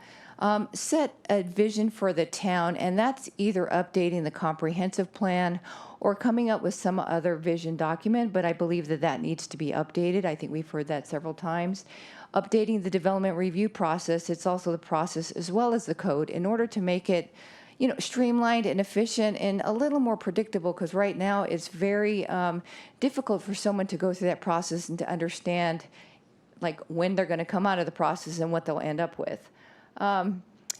Set a vision for the town, and that's either updating the comprehensive plan or coming up with some other vision document, but I believe that needs to be updated. I think we've heard that several times. Updating the development review process, it's also the process as well as the code in order to make it, streamlined and efficient and a little more predictable, because right now it's very difficult for someone to go through that process and to understand like when they're going to come out of the process and what they'll end up with.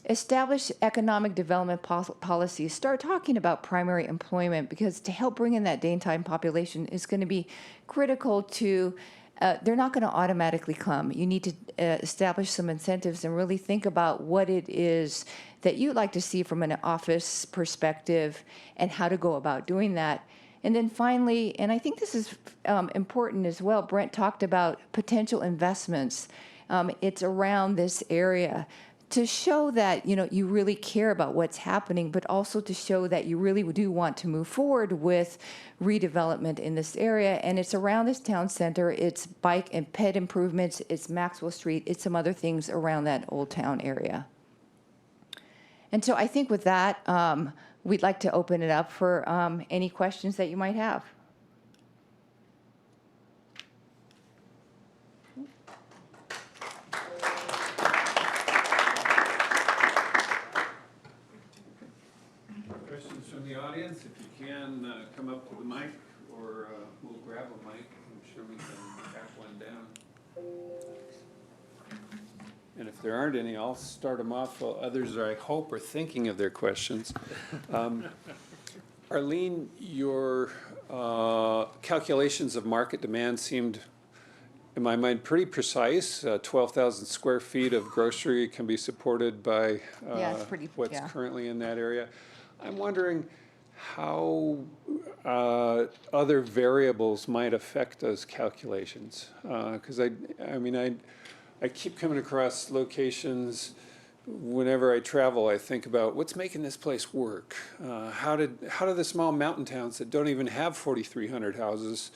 Establish economic development policies. Start talking about primary employment, because to help bring in that daytime population is going to be critical to, they're not going to automatically come. You need to establish some incentives and really think about what it is that you'd like to see from an office perspective and how to go about doing that. And then finally, and I think this is important as well, Brent talked about potential investments. It's around this area to show that, you really care about what's happening, but also to show that you really do want to move forward with redevelopment in this area. And it's around this town center. It's bike and ped improvements. It's Maxwell Street. It's some other things around that old town area. And so I think with that, we'd like to open it up for any questions that you might have. Questions from the audience? If you can, come up to the mic, or we'll grab a mic. I'm sure we can tap one down. And if there aren't any, I'll start them off while others, I hope, are thinking of their questions. Arlene, your calculations of market demand seemed, in my mind, pretty precise. 12,000 square feet of grocery can be supported by Yeah, it's pretty- what's yeah. currently in that area. I'm wondering how other variables might affect those calculations. Because I keep coming across locations. Whenever I travel, I think about what's making this place work. How do the small mountain towns that don't even have 4,300 houses,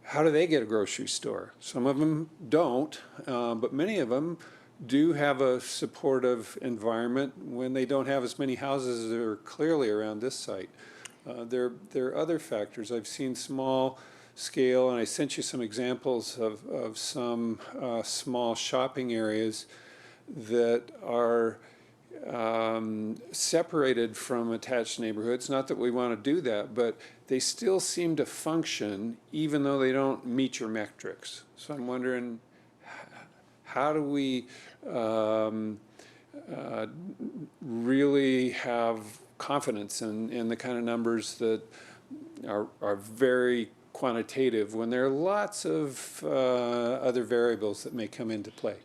how do they get a grocery store? Some of them don't, but many of them do have a supportive environment when they don't have as many houses as are clearly around this site. There are other factors. I've seen small scale, and I sent you some examples of some small shopping areas that are separated from attached neighborhoods. Not that we want to do that, but they still seem to function even though they don't meet your metrics. So I'm wondering, how do we really have confidence in the kind of numbers that are very quantitative when there are lots of other variables that may come into play?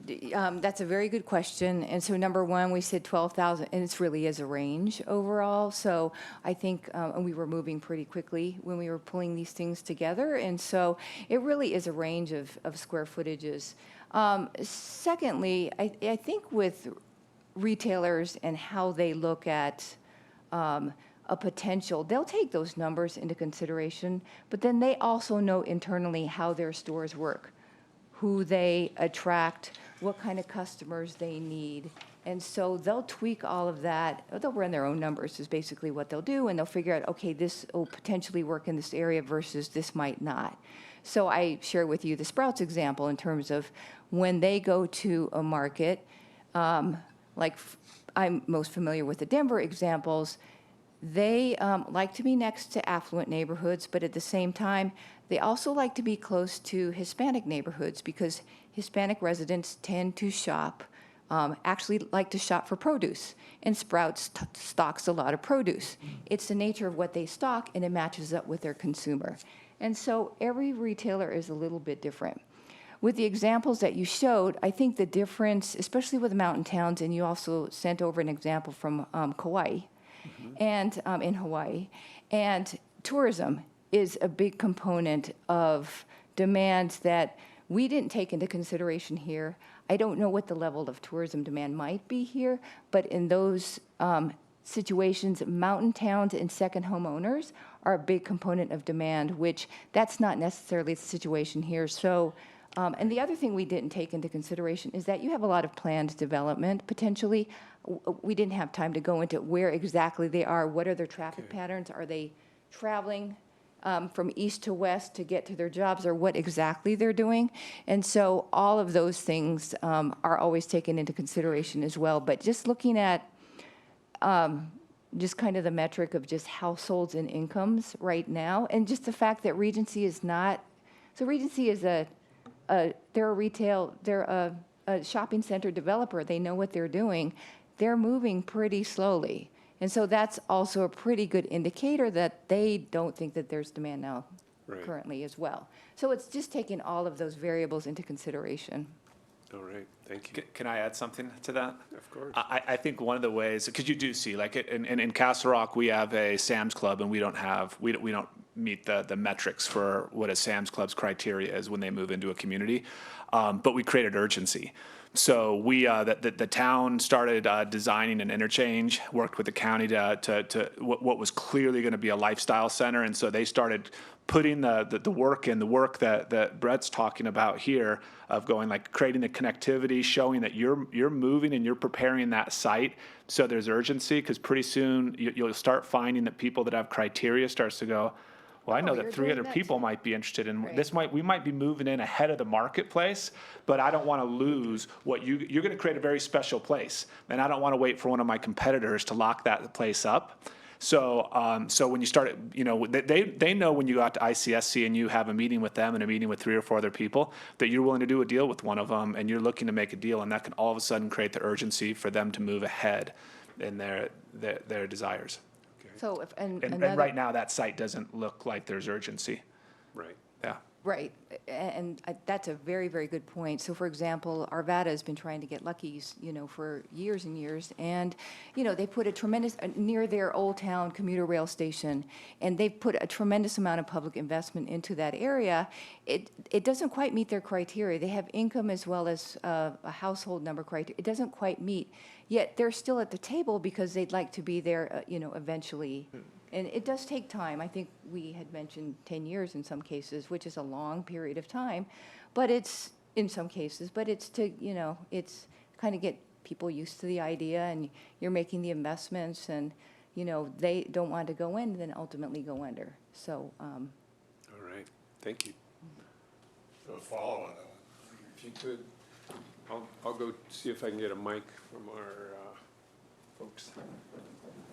That's a very good question. And so number one, we said 12,000, and it really is a range overall. So I think, and we were moving pretty quickly when we were pulling these things together. And so it really is a range of square footages. Secondly, I think with retailers and how they look at a potential, they'll take those numbers into consideration, but then they also know internally how their stores work, who they attract, what kind of customers they need. And so they'll tweak all of that. They'll run their own numbers is basically what they'll do, and they'll figure out, okay, this will potentially work in this area versus this might not. So I share with you the Sprouts example in terms of when they go to a market, I'm most familiar with the Denver examples. They like to be next to affluent neighborhoods, but at the same time, they also like to be close to Hispanic neighborhoods because Hispanic residents tend to shop, actually like to shop for produce, and Sprouts stocks a lot of produce. It's the nature of what they stock, and it matches up with their consumer. And so every retailer is a little bit different. With the examples that you showed, I think the difference, especially with the mountain towns, and you also sent over an example from Kauai, and in Hawaii, and tourism is a big component of demand that we didn't take into consideration here. I don't know what the level of tourism demand might be here, but in those situations, mountain towns and second homeowners are a big component of demand, which that's not necessarily the situation here. So, and the other thing we didn't take into consideration is that you have a lot of planned development potentially. We didn't have time to go into where exactly they are. What are their traffic patterns? Are they traveling from east to west to get to their jobs, or what exactly they're doing? And so all of those things are always taken into consideration as well. But just looking at just kind of the metric of just households and incomes right now, and just the fact that Regency is not, so Regency is they're a shopping center developer. They know what they're doing. They're moving pretty slowly. And so that's also a pretty good indicator that they don't think that there's demand now currently as well. So it's just taking all of those variables into consideration. All right, thank you. Can I add something to that? Of course. I think one of the ways, because you do see, like in Castle Rock, we have a Sam's Club, and we don't meet the metrics for what a Sam's Club's criteria is when they move into a community, but we created urgency. So the town started designing an interchange, worked with the county to what was clearly going to be a lifestyle center, and so they started putting the work in, the work that Brett's talking about here, of going, like, creating the connectivity, showing that you're moving and you're preparing that site. So there's urgency, because pretty soon you'll start finding that people that have criteria starts to go, well, I know you're that doing 300 that people too. might be interested in Right. this. We might be moving in ahead of the marketplace, but I don't want to lose what you're going to create a very special place, and I don't want to wait for one of my competitors to lock that place up. So when you start, they know when you go out to ICSC and you have a meeting with them and a meeting with 3 or 4 other people that you're willing to do a deal with one of them and you're looking to make a deal, and that can all of a sudden create the urgency for them to move ahead in their desires. So if, and And another. right now, that site doesn't look like there's urgency. Right. Yeah. Right, and that's a very, very good point. So for example, Arvada has been trying to get Lucky's, for years and years. And, they put a tremendous, near their Old Town commuter rail station, and they've put a tremendous amount of public investment into that area. It doesn't quite meet their criteria. They have income as well as a household number criteria. It doesn't quite meet, yet they're still at the table because they'd like to be there, eventually. And it does take time. I think we had mentioned 10 years in some cases, which is a long period of time. But it's, in some cases, but it's to, it's kind of get people used to the idea, and you're making the investments, and, they don't want to go in, then ultimately go under. So, All right, thank you. A follow on that one. If you could, I'll go see if I can get a mic from our folks.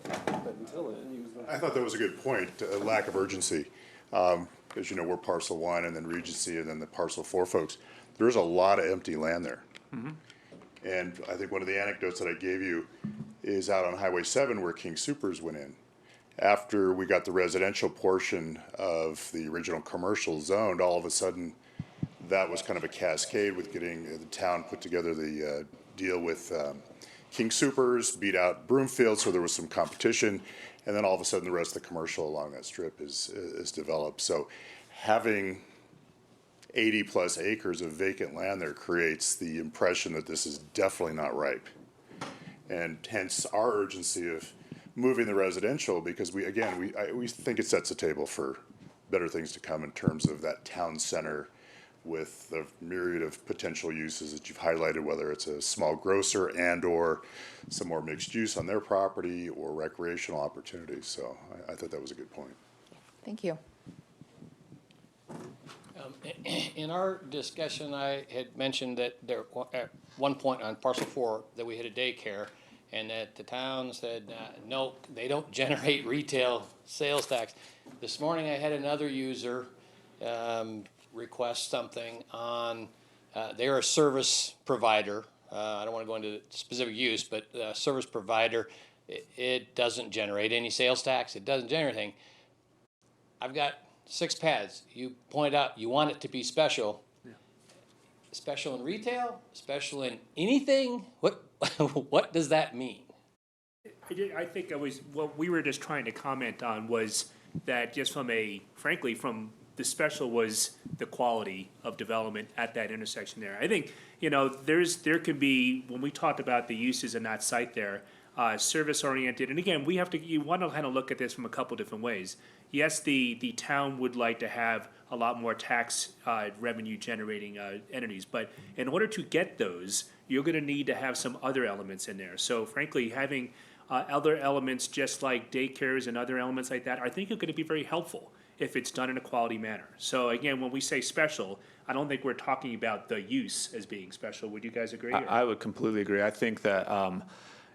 But until then, use that. I thought that was a good point, a lack of urgency. As you know, we're parcel 1 and then Regency and then the parcel 4 folks. There's a lot of empty land there. And I think one of the anecdotes that I gave you is out on Highway 7 where King Soopers went in. After we got the residential portion of the original commercial zoned, all of a sudden that was kind of a cascade with getting the town put together the deal with King Soopers, beat out Broomfield, so there was some competition, and then all of a sudden the rest of the commercial along that strip is developed. So having 80-plus acres of vacant land there creates the impression that this is definitely not ripe. And hence our urgency of moving the residential, because we think it sets the table for better things to come in terms of that town center with the myriad of potential uses that you've highlighted, whether it's a small grocer and or some more mixed use on their property or recreational opportunities. So I thought that was a good point. thank you. In our discussion, I had mentioned that there, at one point on parcel 4, that we had a daycare, and that the town said, no, they don't generate retail sales tax. This morning, I had another user request something on, they're a service provider. I don't want to go into specific use, but service provider, it doesn't generate any sales tax. It doesn't generate anything. I've got 6 pads. You point out you want it to be special. Yeah. Special in retail? Special in anything? What does that mean? I think what we were just trying to comment on was that just from the special was the quality of development at that intersection there. I think, there could be, when we talked about the uses in that site there, service oriented, and again, you want to kind of look at this from a couple different ways. Yes, the town would like to have a lot more tax revenue generating entities, but in order to get those, you're going to need to have some other elements in there. So frankly, having other elements just like daycares and other elements like that, I think are going to be very helpful if it's done in a quality manner. So again, when we say special, I don't think we're talking about the use as being special. Would you guys agree? I would completely agree. I think that,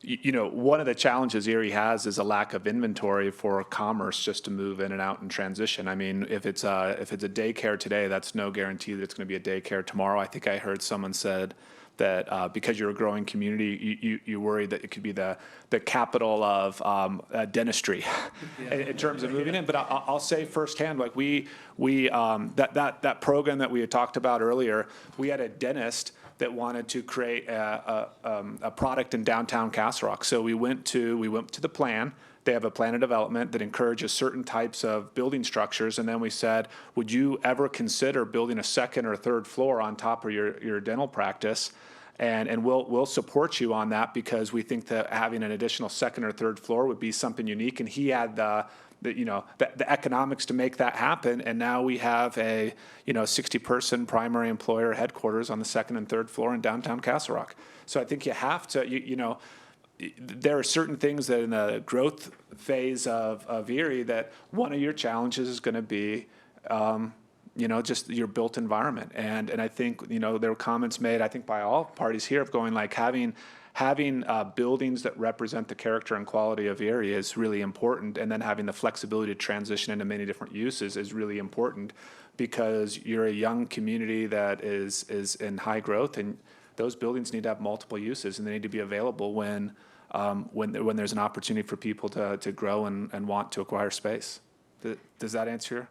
one of the challenges Erie has is a lack of inventory for commerce just to move in and out and transition. I mean, if it's a daycare today, that's no guarantee that it's going to be a daycare tomorrow. I think I heard someone said that because you're a growing community, you worry that it could be the capital of dentistry in terms of moving in. But I'll say firsthand, like that program that we had talked about earlier, we had a dentist that wanted to create a product in downtown Castle Rock. So we went to the plan. They have a plan of development that encourages certain types of building structures. And then we said, would you ever consider building a second or third floor on top of your dental practice? And we'll support you on that because we think that having an additional second or third floor would be something unique. And he had the economics to make that happen. And now we have a 60-person primary employer headquarters on the second and third floor in downtown Castle Rock. So I think you have to, there are certain things that in the growth phase of Erie that one of your challenges is going to be, just your built environment. And I think, there were comments made, I think by all parties here of going like having having buildings that represent the character and quality of Erie is really important, and then having the flexibility to transition into many different uses is really important, because you're a young community that is in high growth, and those buildings need to have multiple uses, and they need to be available when there's an opportunity for people to grow and want to acquire space. Does that answer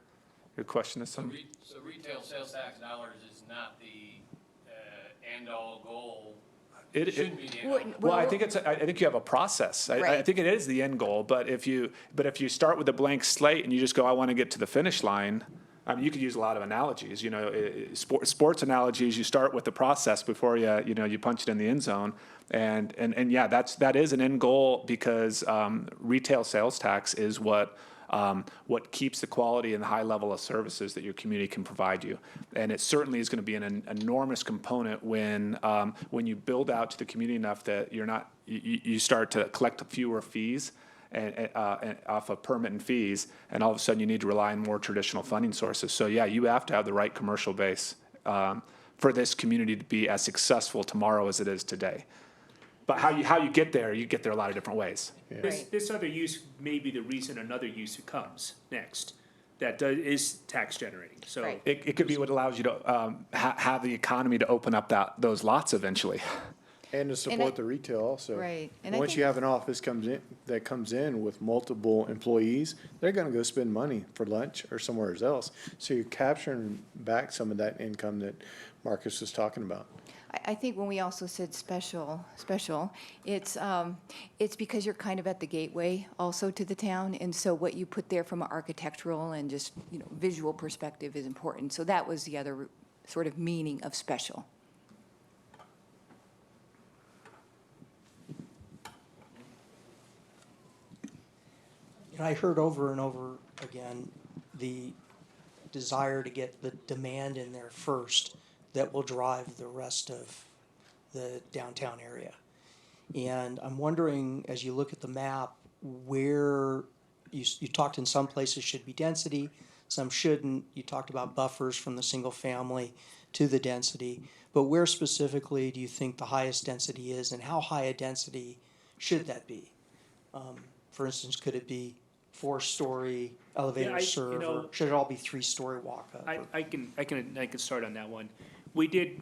your question? So retail sales tax dollars is not the end-all goal. It Shouldn't be the end-all. Well, I think you have a process. I Right. think it is the end goal. But if you start with a blank slate and you just go, I want to get to the finish line. I mean, you could use a lot of analogies. You know, sports analogies. You start with the process before you punch it in the end zone. And yeah, that is an end goal, because retail sales tax is what keeps the quality and the high level of services that your community can provide you. And it certainly is going to be an enormous component when you build out to the community enough that you start to collect fewer fees and off of permit and fees, and all of a sudden you need to rely on more traditional funding sources. So yeah, you have to have the right commercial base for this community to be as successful tomorrow as it is today. But how you get there, you get there a lot of different ways. This other use may be the reason another use comes next that is tax generating. So Right. It could be what allows you to have the economy to open up those lots eventually. And to I- support the retail also. Right, and I Once think- you have an office that comes in with multiple employees, they're gonna go spend money for lunch or somewhere else. So you're capturing back some of that income that Marcus was talking about. I think when we also said special, it's because you're kind of at the gateway also to the town, and so what you put there from an architectural and just, visual perspective is important. So that was the other sort of meaning of special. I heard over and over again the desire to get the demand in there first that will drive the rest of the downtown area. And I'm wondering, as you look at the map, where you talked in some places should be density, some shouldn't. You talked about buffers from the single family to the density, but where specifically do you think the highest density is, and how high a density should that be? For instance, could it be 4-story elevator serve, or should it all be 3-story walk up? I can start on that one. We did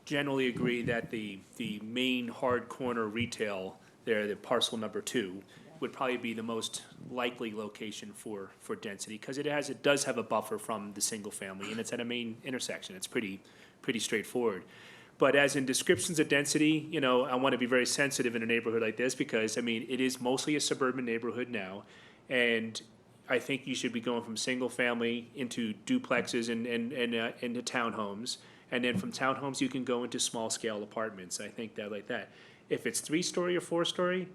generally agree that the main hard corner retail there, the parcel number 2, would probably be the most likely location for density, because it does have a buffer from the single family, and it's at a main intersection. It's pretty straightforward. But as in descriptions of density, I want to be very sensitive in a neighborhood like this, because it is mostly a suburban neighborhood now, and I think you should be going from single family into duplexes and into townhomes, and then from townhomes you can go into small scale apartments. I think that like that. If it's 3-story or 4-story,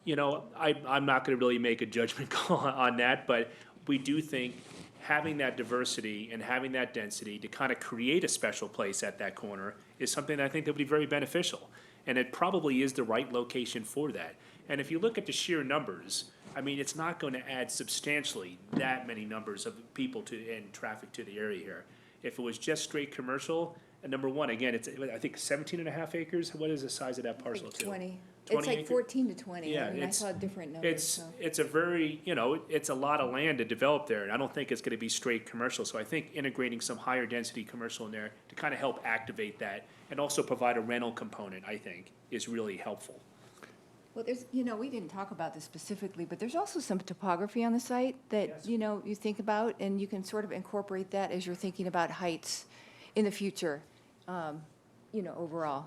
I'm not going to really make a judgment call on that, but we do think having that diversity and having that density to kind of create a special place at that corner is something that I think that would be very beneficial. And it probably is the right location for that. And if you look at the sheer numbers, it's not going to add substantially that many numbers of people and traffic to the area here. If it was just straight commercial, and number one, again, it's, I think 17 and a half acres. What is the size of that parcel Like too? 20. 20 It's like acre? 14 to 20. Yeah, I saw different numbers. It's a very, it's a lot of land to develop there, and I don't think it's gonna be straight commercial. So I think integrating some higher density commercial in there to kind of help activate that, and also provide a rental component, I think, is really helpful. Well, there's, we didn't talk about this specifically, but there's also some topography on the site that, Yes. You think about, and you can sort of incorporate that as you're thinking about heights in the future, overall.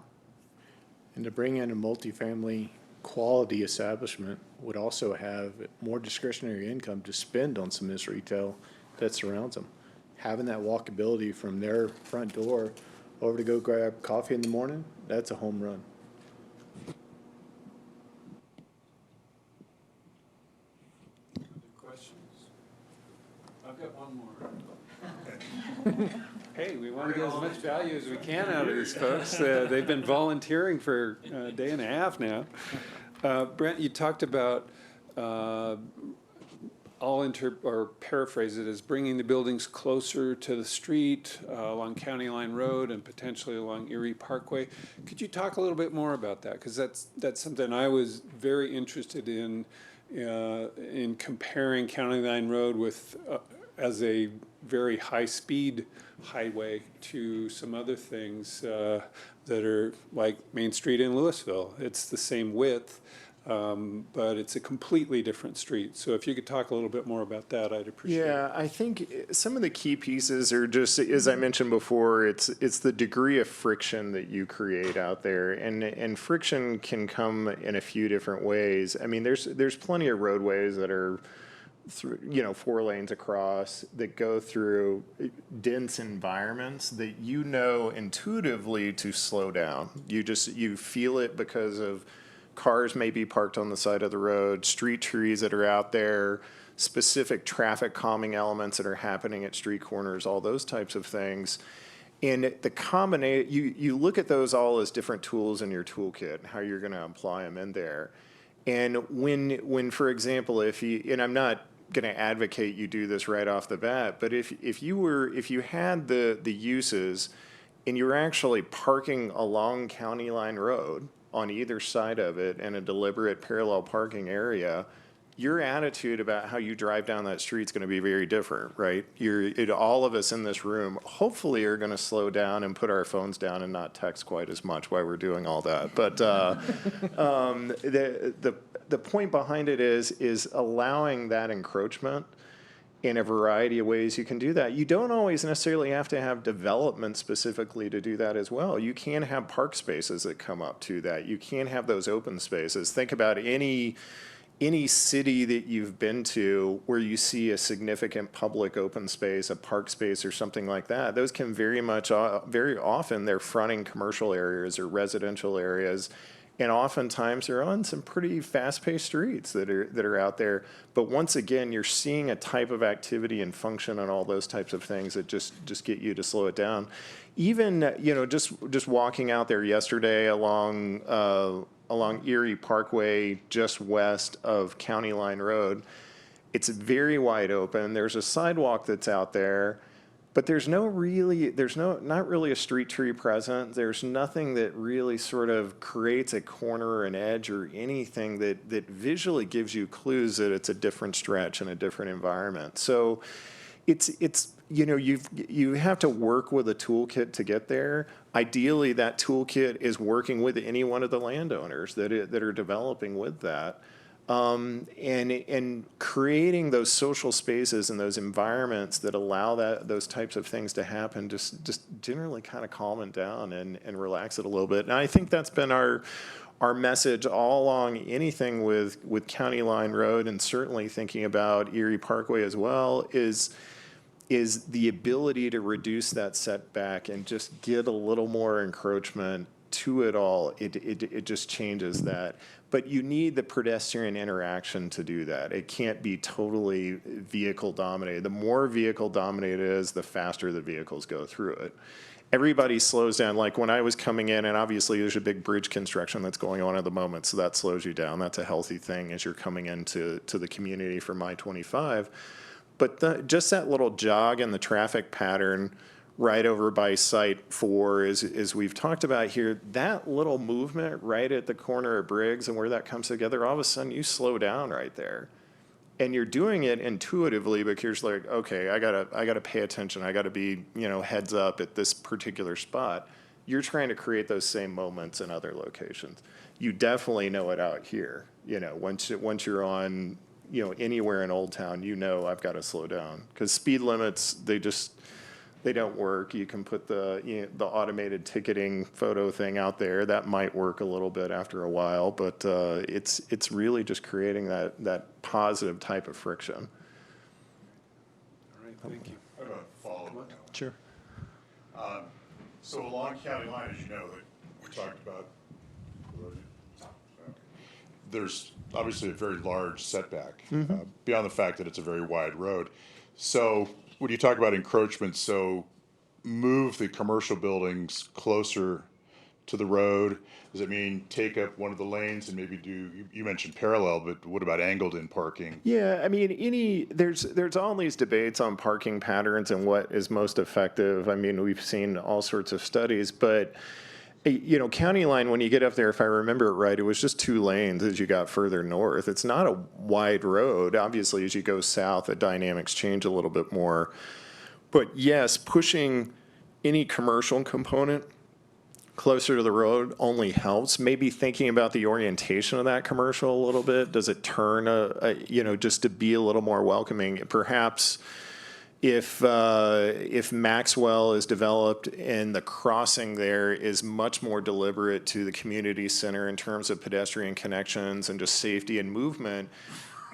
And to bring in a multifamily quality establishment would also have more discretionary income to spend on some of this retail that surrounds them. Having that walkability from their front door over to go grab coffee in the morning, that's a home run. Questions? I've got one more. Hey, we want to get as much value as we can out of these folks. They've been volunteering for a day and a half now. Brent, you talked about or paraphrase it as bringing the buildings closer to the street along County Line Road and potentially along Erie Parkway. Could you talk a little bit more about that? Because that's something I was very interested in comparing County Line Road with as a very high-speed highway to some other things that are like Main Street in Louisville. It's the same width, but it's a completely different street. So if you could talk a little bit more about that, I'd appreciate it. Yeah, I think some of the key pieces are just, as I mentioned before, it's the degree of friction that you create out there, and friction can come in a few different ways. I mean, there's plenty of roadways that are through, 4 lanes across that go through dense environments that intuitively to slow down. You feel it because of cars may be parked on the side of the road, street trees that are out there, specific traffic calming elements that are happening at street corners, all those types of things. And the combination, you look at those all as different tools in your toolkit, how you're going to apply them in there. And when for example, and I'm not going to advocate you do this right off the bat, but if you had the uses and you were actually parking along County Line Road on either side of it in a deliberate parallel parking area, your attitude about how you drive down that street is going to be very different, right? All of us in this room hopefully are going to slow down and put our phones down and not text quite as much while we're doing all that. But the point behind it is allowing that encroachment in a variety of ways. You can do that. You don't always necessarily have to have development specifically to do that as well. You can have park spaces that come up to that. You can have those open spaces. Think about any city that you've been to where you see a significant public open space, a park space or something like that. Those can very often they're fronting commercial areas or residential areas. And oftentimes they're on some pretty fast-paced streets that are out there. But once again, you're seeing a type of activity and function and all those types of things that just get you to slow it down. Even just walking out there yesterday along Erie Parkway, just west of County Line Road, it's very wide open. There's a sidewalk that's out there. But there's not really a street tree present. There's nothing that really sort of creates a corner or an edge or anything that visually gives you clues that it's a different stretch and a different environment. So it's you have to work with a toolkit to get there. Ideally, that toolkit is working with any one of the landowners that are developing with that. And creating those social spaces and those environments that allow those types of things to happen, just generally kind of calm it down and relax it a little bit. And I think that's been our message all along anything with County Line Road, and certainly thinking about Erie Parkway as well, is the ability to reduce that setback and just get a little more encroachment to it all. It just changes that. But you need the pedestrian interaction to do that. It can't be totally vehicle dominated. The more vehicle dominated it is, the faster the vehicles go through it. Everybody slows down. Like when I was coming in, and obviously there's a big bridge construction that's going on at the moment, so that slows you down. That's a healthy thing as you're coming into the community from I-25. But just that little jog in the traffic pattern right over by Site 4, as we've talked about here, that little movement right at the corner of Briggs and where that comes together, all of a sudden you slow down right there. And you're doing it intuitively because you're like, okay, I gotta pay attention. I gotta be, heads up at this particular spot. You're trying to create those same moments in other locations. You definitely know it out here. Once you're on, anywhere in Old Town, I've got to slow down because speed limits, they don't work. You can put the automated ticketing photo thing out there. That might work a little bit after a while, but it's really just creating that positive type of friction. All right, thank you. I have a follow-up. Sure. So along County Line, as you know, that we talked about, there's obviously a very large setback, beyond the fact that it's a very wide road. So when you talk about encroachment, so move the commercial buildings closer to the road? Does it mean take up one of the lanes and maybe do, you mentioned parallel, but what about angled in parking? Yeah, I mean, there's all these debates on parking patterns and what is most effective. I mean, we've seen all sorts of studies, but County Line, when you get up there, if I remember it right, it was just 2 lanes as you got further north. It's not a wide road. Obviously, as you go south, the dynamics change a little bit more. But yes, pushing any commercial component closer to the road only helps. Maybe thinking about the orientation of that commercial a little bit. Does it turn just to be a little more welcoming? Perhaps if Maxwell is developed and the crossing there is much more deliberate to the community center in terms of pedestrian connections and just safety and movement,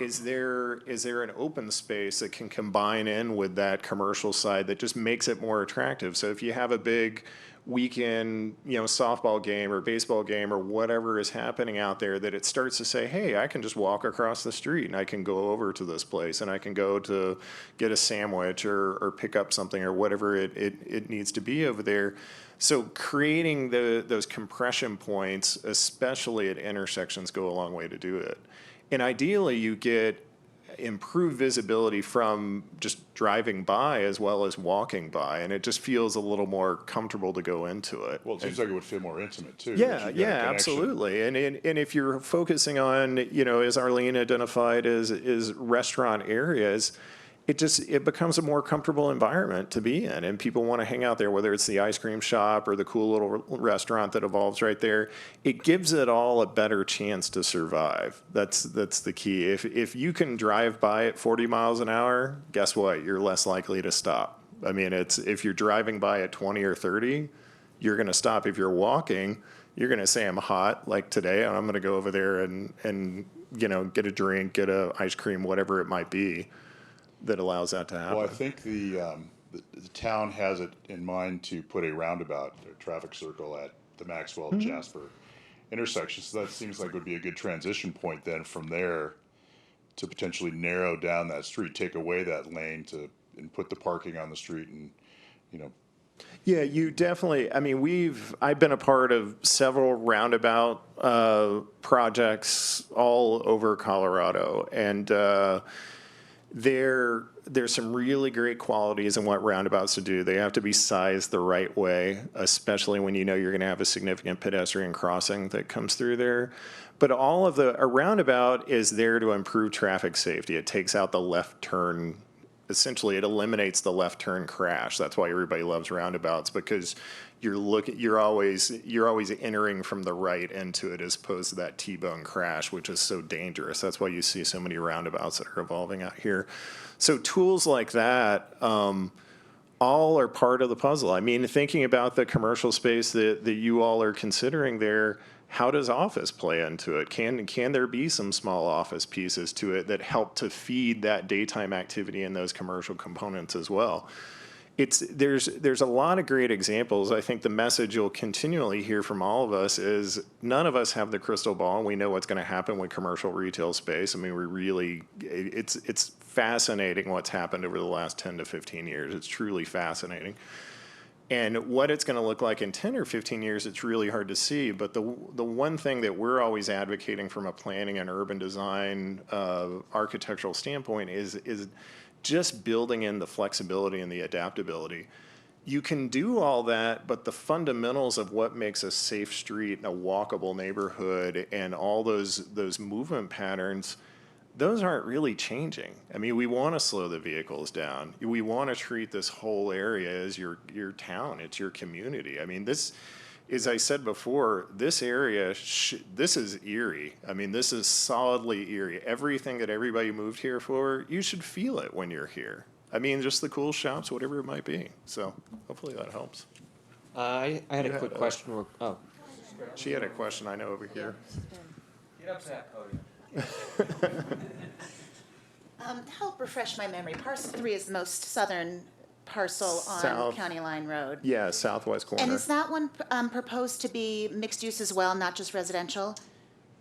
is there an open space that can combine in with that commercial side that just makes it more attractive? So if you have a big weekend, softball game or baseball game or whatever is happening out there, that it starts to say, hey, I can just walk across the street and I can go over to this place and I can go to get a sandwich or pick up something or whatever it needs to be over there. So creating those compression points, especially at intersections, go a long way to do it. And ideally, you get improved visibility from just driving by as well as walking by, and it just feels a little more comfortable to go into it. Well, it seems like it would feel more intimate too. Yeah, that you've got a yeah, connection. absolutely. And if you're focusing on, as Arlene identified as restaurant areas, it becomes a more comfortable environment to be in, and people want to hang out there, whether it's the ice cream shop or the cool little restaurant that evolves right there. It gives it all a better chance to survive. That's the key. If you can drive by at 40 miles an hour, guess what? You're less likely to stop. I mean, if you're driving by at 20 or 30, you're going to stop. If you're walking, you're going to say, I'm hot, like today, and I'm going to go over there and get a drink, get a ice cream, whatever it might be, that allows that to happen. Well, I think the town has it in mind to put a roundabout, a traffic circle at the Maxwell Jasper intersection. So that seems like would be a good transition point then from there to potentially narrow down that street, take away that lane and put the parking on the street and, Yeah, you definitely, I mean, I've been a part of several roundabout projects all over Colorado, and there's some really great qualities in what roundabouts to do. They have to be sized the right way, especially when you're going to have a significant pedestrian crossing that comes through there. But a roundabout is there to improve traffic safety. It takes out the left turn. Essentially, it eliminates the left turn crash. That's why everybody loves roundabouts, because you're always entering from the right into it, as opposed to that T-bone crash, which is so dangerous. That's why you see so many roundabouts that are evolving out here. So tools like that all are part of the puzzle. I mean, thinking about the commercial space that you all are considering there, how does office play into it? Can there be some small office pieces to it that help to feed that daytime activity in those commercial components as well? There's a lot of great examples. I think the message you'll continually hear from all of us is none of us have the crystal ball, and we know what's going to happen with commercial retail space. I mean, it's fascinating what's happened over the last 10 to 15 years. It's truly fascinating. And what it's going to look like in 10 or 15 years, it's really hard to see. But the one thing that we're always advocating from a planning and urban design architectural standpoint is just building in the flexibility and the adaptability. You can do all that, but the fundamentals of what makes a safe street and a walkable neighborhood and all those movement patterns, those aren't really changing. I mean, we want to slow the vehicles down. We want to treat this whole area as your town. It's your community. I mean, this, as I said before, this area, this is Erie. I mean, this is solidly Erie. Everything that everybody moved here for, you should feel it when you're here. I mean, just the cool shops, whatever it might be. So hopefully that helps. I had a quick question. Oh, She had a question, I know, over here. get up to that podium. Help refresh my memory. Parcel 3 is the most southern parcel on South. County Line Road. Yeah, southwest corner. And is that one proposed to be mixed use as well, not just residential?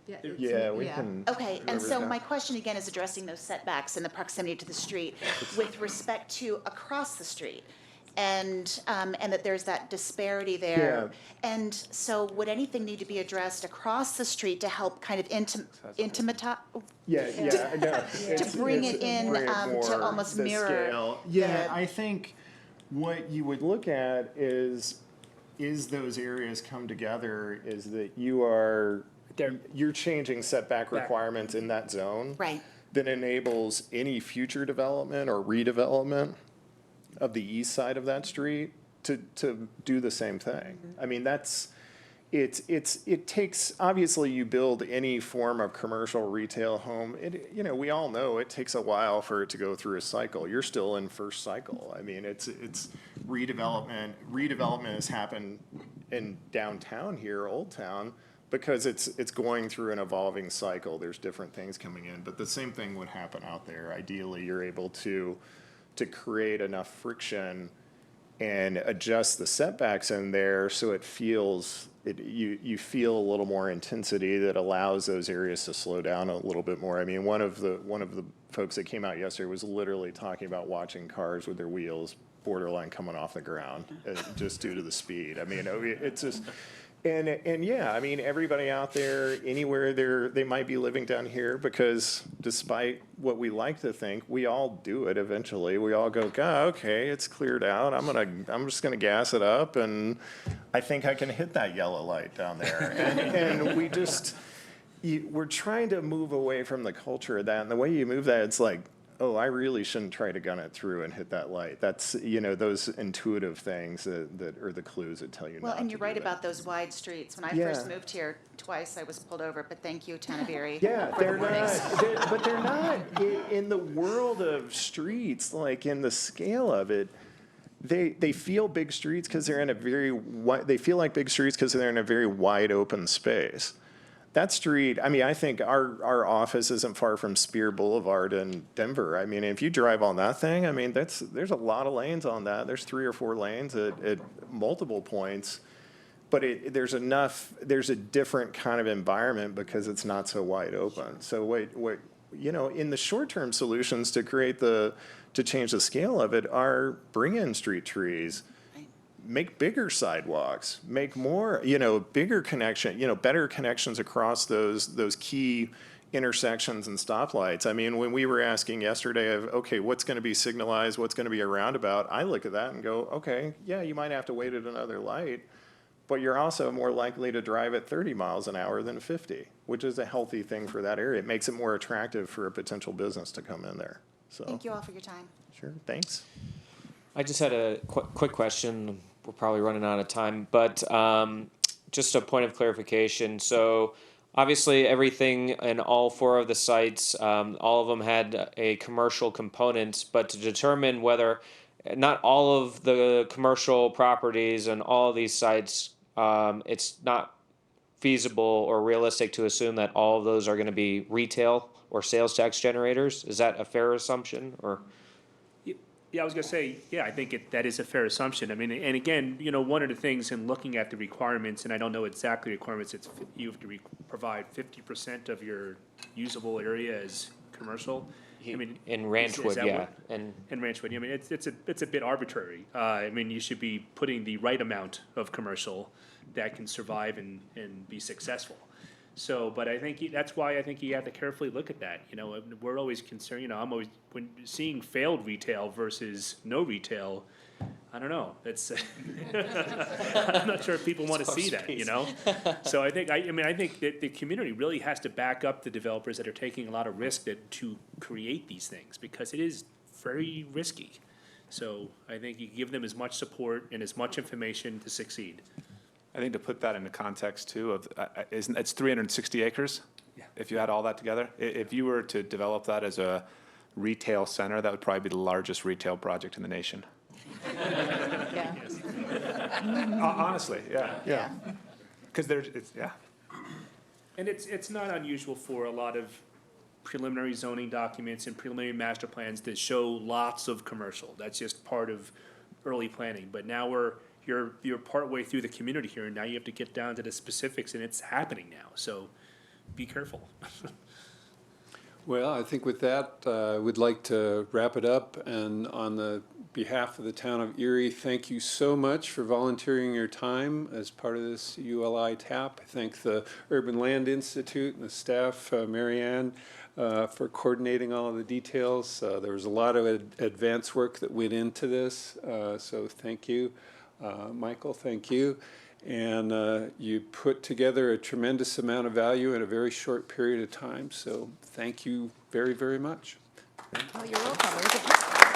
Yeah, we can. Okay, and whoever's so got- my question again is addressing those setbacks and the proximity to the street with respect to across the street. and that there's that disparity there. And so would anything need to be addressed across the street to help kind of intimate, to bring it in, to almost mirror? Yeah, I think what you would look at is those areas come together is that you're changing setback requirements in that zone. Right. That enables any future development or redevelopment of the east side of that street to do the same thing. I mean, it takes, obviously you build any form of commercial retail home, we all know it takes a while for it to go through a cycle. You're still in first cycle. I mean, it's redevelopment. Redevelopment has happened in downtown here, Old Town, because it's going through an evolving cycle. There's different things coming in, but the same thing would happen out there. Ideally, you're able to create enough friction and adjust the setbacks in there so it feels you feel a little more intensity that allows those areas to slow down a little bit more. I mean, one of the folks that came out yesterday was literally talking about watching cars with their wheels borderline coming off the ground just due to the speed. I mean, it's just. And yeah, I mean, everybody out there, anywhere they might be living down here, because despite what we like to think, we all do it eventually. We all go, God, okay, it's cleared out. I'm just gonna gas it up, and I think I can hit that yellow light down there. And we're trying to move away from the culture of that. And the way you move that, it's like, oh, I really shouldn't try to gun it through and hit that light. That's, those intuitive things that are the clues that tell you Well, not and you're to right do that. about those wide streets. When I Yeah. first moved here, twice I was pulled over, but thank you, Town of Erie. Yeah, for the they're warnings. not, but they're not, in the world of streets, like in the scale of it, they feel big streets because they're in a very wide, they feel like big streets because they're in a very wide open space. That street, I mean, I think our office isn't far from Spear Boulevard in Denver. I mean, if you drive on that thing, I mean, there's a lot of lanes on that. There's 3 or 4 lanes at multiple points. But there's a different kind of environment because it's not so wide open. So in the short-term solutions to change the scale of it are bring in street trees, make bigger sidewalks, make more, bigger connection, better connections across those key intersections and stoplights. I mean, when we were asking yesterday okay, what's going to be signalized, what's going to be a roundabout, I look at that and go, okay, yeah, you might have to wait at another light, but you're also more likely to drive at 30 miles an hour than 50, which is a healthy thing for that area. It makes it more attractive for a potential business to come in there. So Thank you all for your time. sure, thanks. I just had a quick question. We're probably running out of time, but just a point of clarification. So obviously everything in all 4 of the sites, all of them had a commercial component, but to determine whether not all of the commercial properties and all of these sites, it's not feasible or realistic to assume that all of those are going to be retail or sales tax generators. Is that a fair assumption, or? Yeah, I was gonna say, yeah, I think that is a fair assumption. I mean, and again, one of the things in looking at the requirements, and I don't know exactly the requirements, you have to provide 50% of your usable area as commercial. I mean, in Ranchwood, that yeah, what- and in Ranchwood, I mean, it's a bit arbitrary. I mean, you should be putting the right amount of commercial that can survive and be successful. So, but I think that's why I think you have to carefully look at that. We're always concerned. I'm always when seeing failed retail versus no retail. I don't know. It's I'm not sure if people want to see that. So I think I think that the community really has to back up the developers that are taking a lot of risk to create these things, because it is very risky. So I think you give them as much support and as much information to succeed. I think to put that into context too, it's 360 acres. Yeah. If you add all that together, if you were to develop that as a retail center, that would probably be the largest retail project in the nation. Yeah. Honestly, yeah. Because And it's not unusual for a lot of preliminary zoning documents and preliminary master plans to show lots of commercial. That's just part of early planning. But now you're partway through the community here, and now you have to get down to the specifics, and it's happening now. So be careful. Well, I think with that, we'd like to wrap it up. And on the behalf of the town of Erie, thank you so much for volunteering your time as part of this ULI TAP. I thank the Urban Land Institute and the staff, Marianne, for coordinating all of the details. There was a lot of advanced work that went into this, so thank you. Michael, thank you. And you put together a tremendous amount of value in a very short period of time, so thank you very, very much. Oh, you're welcome.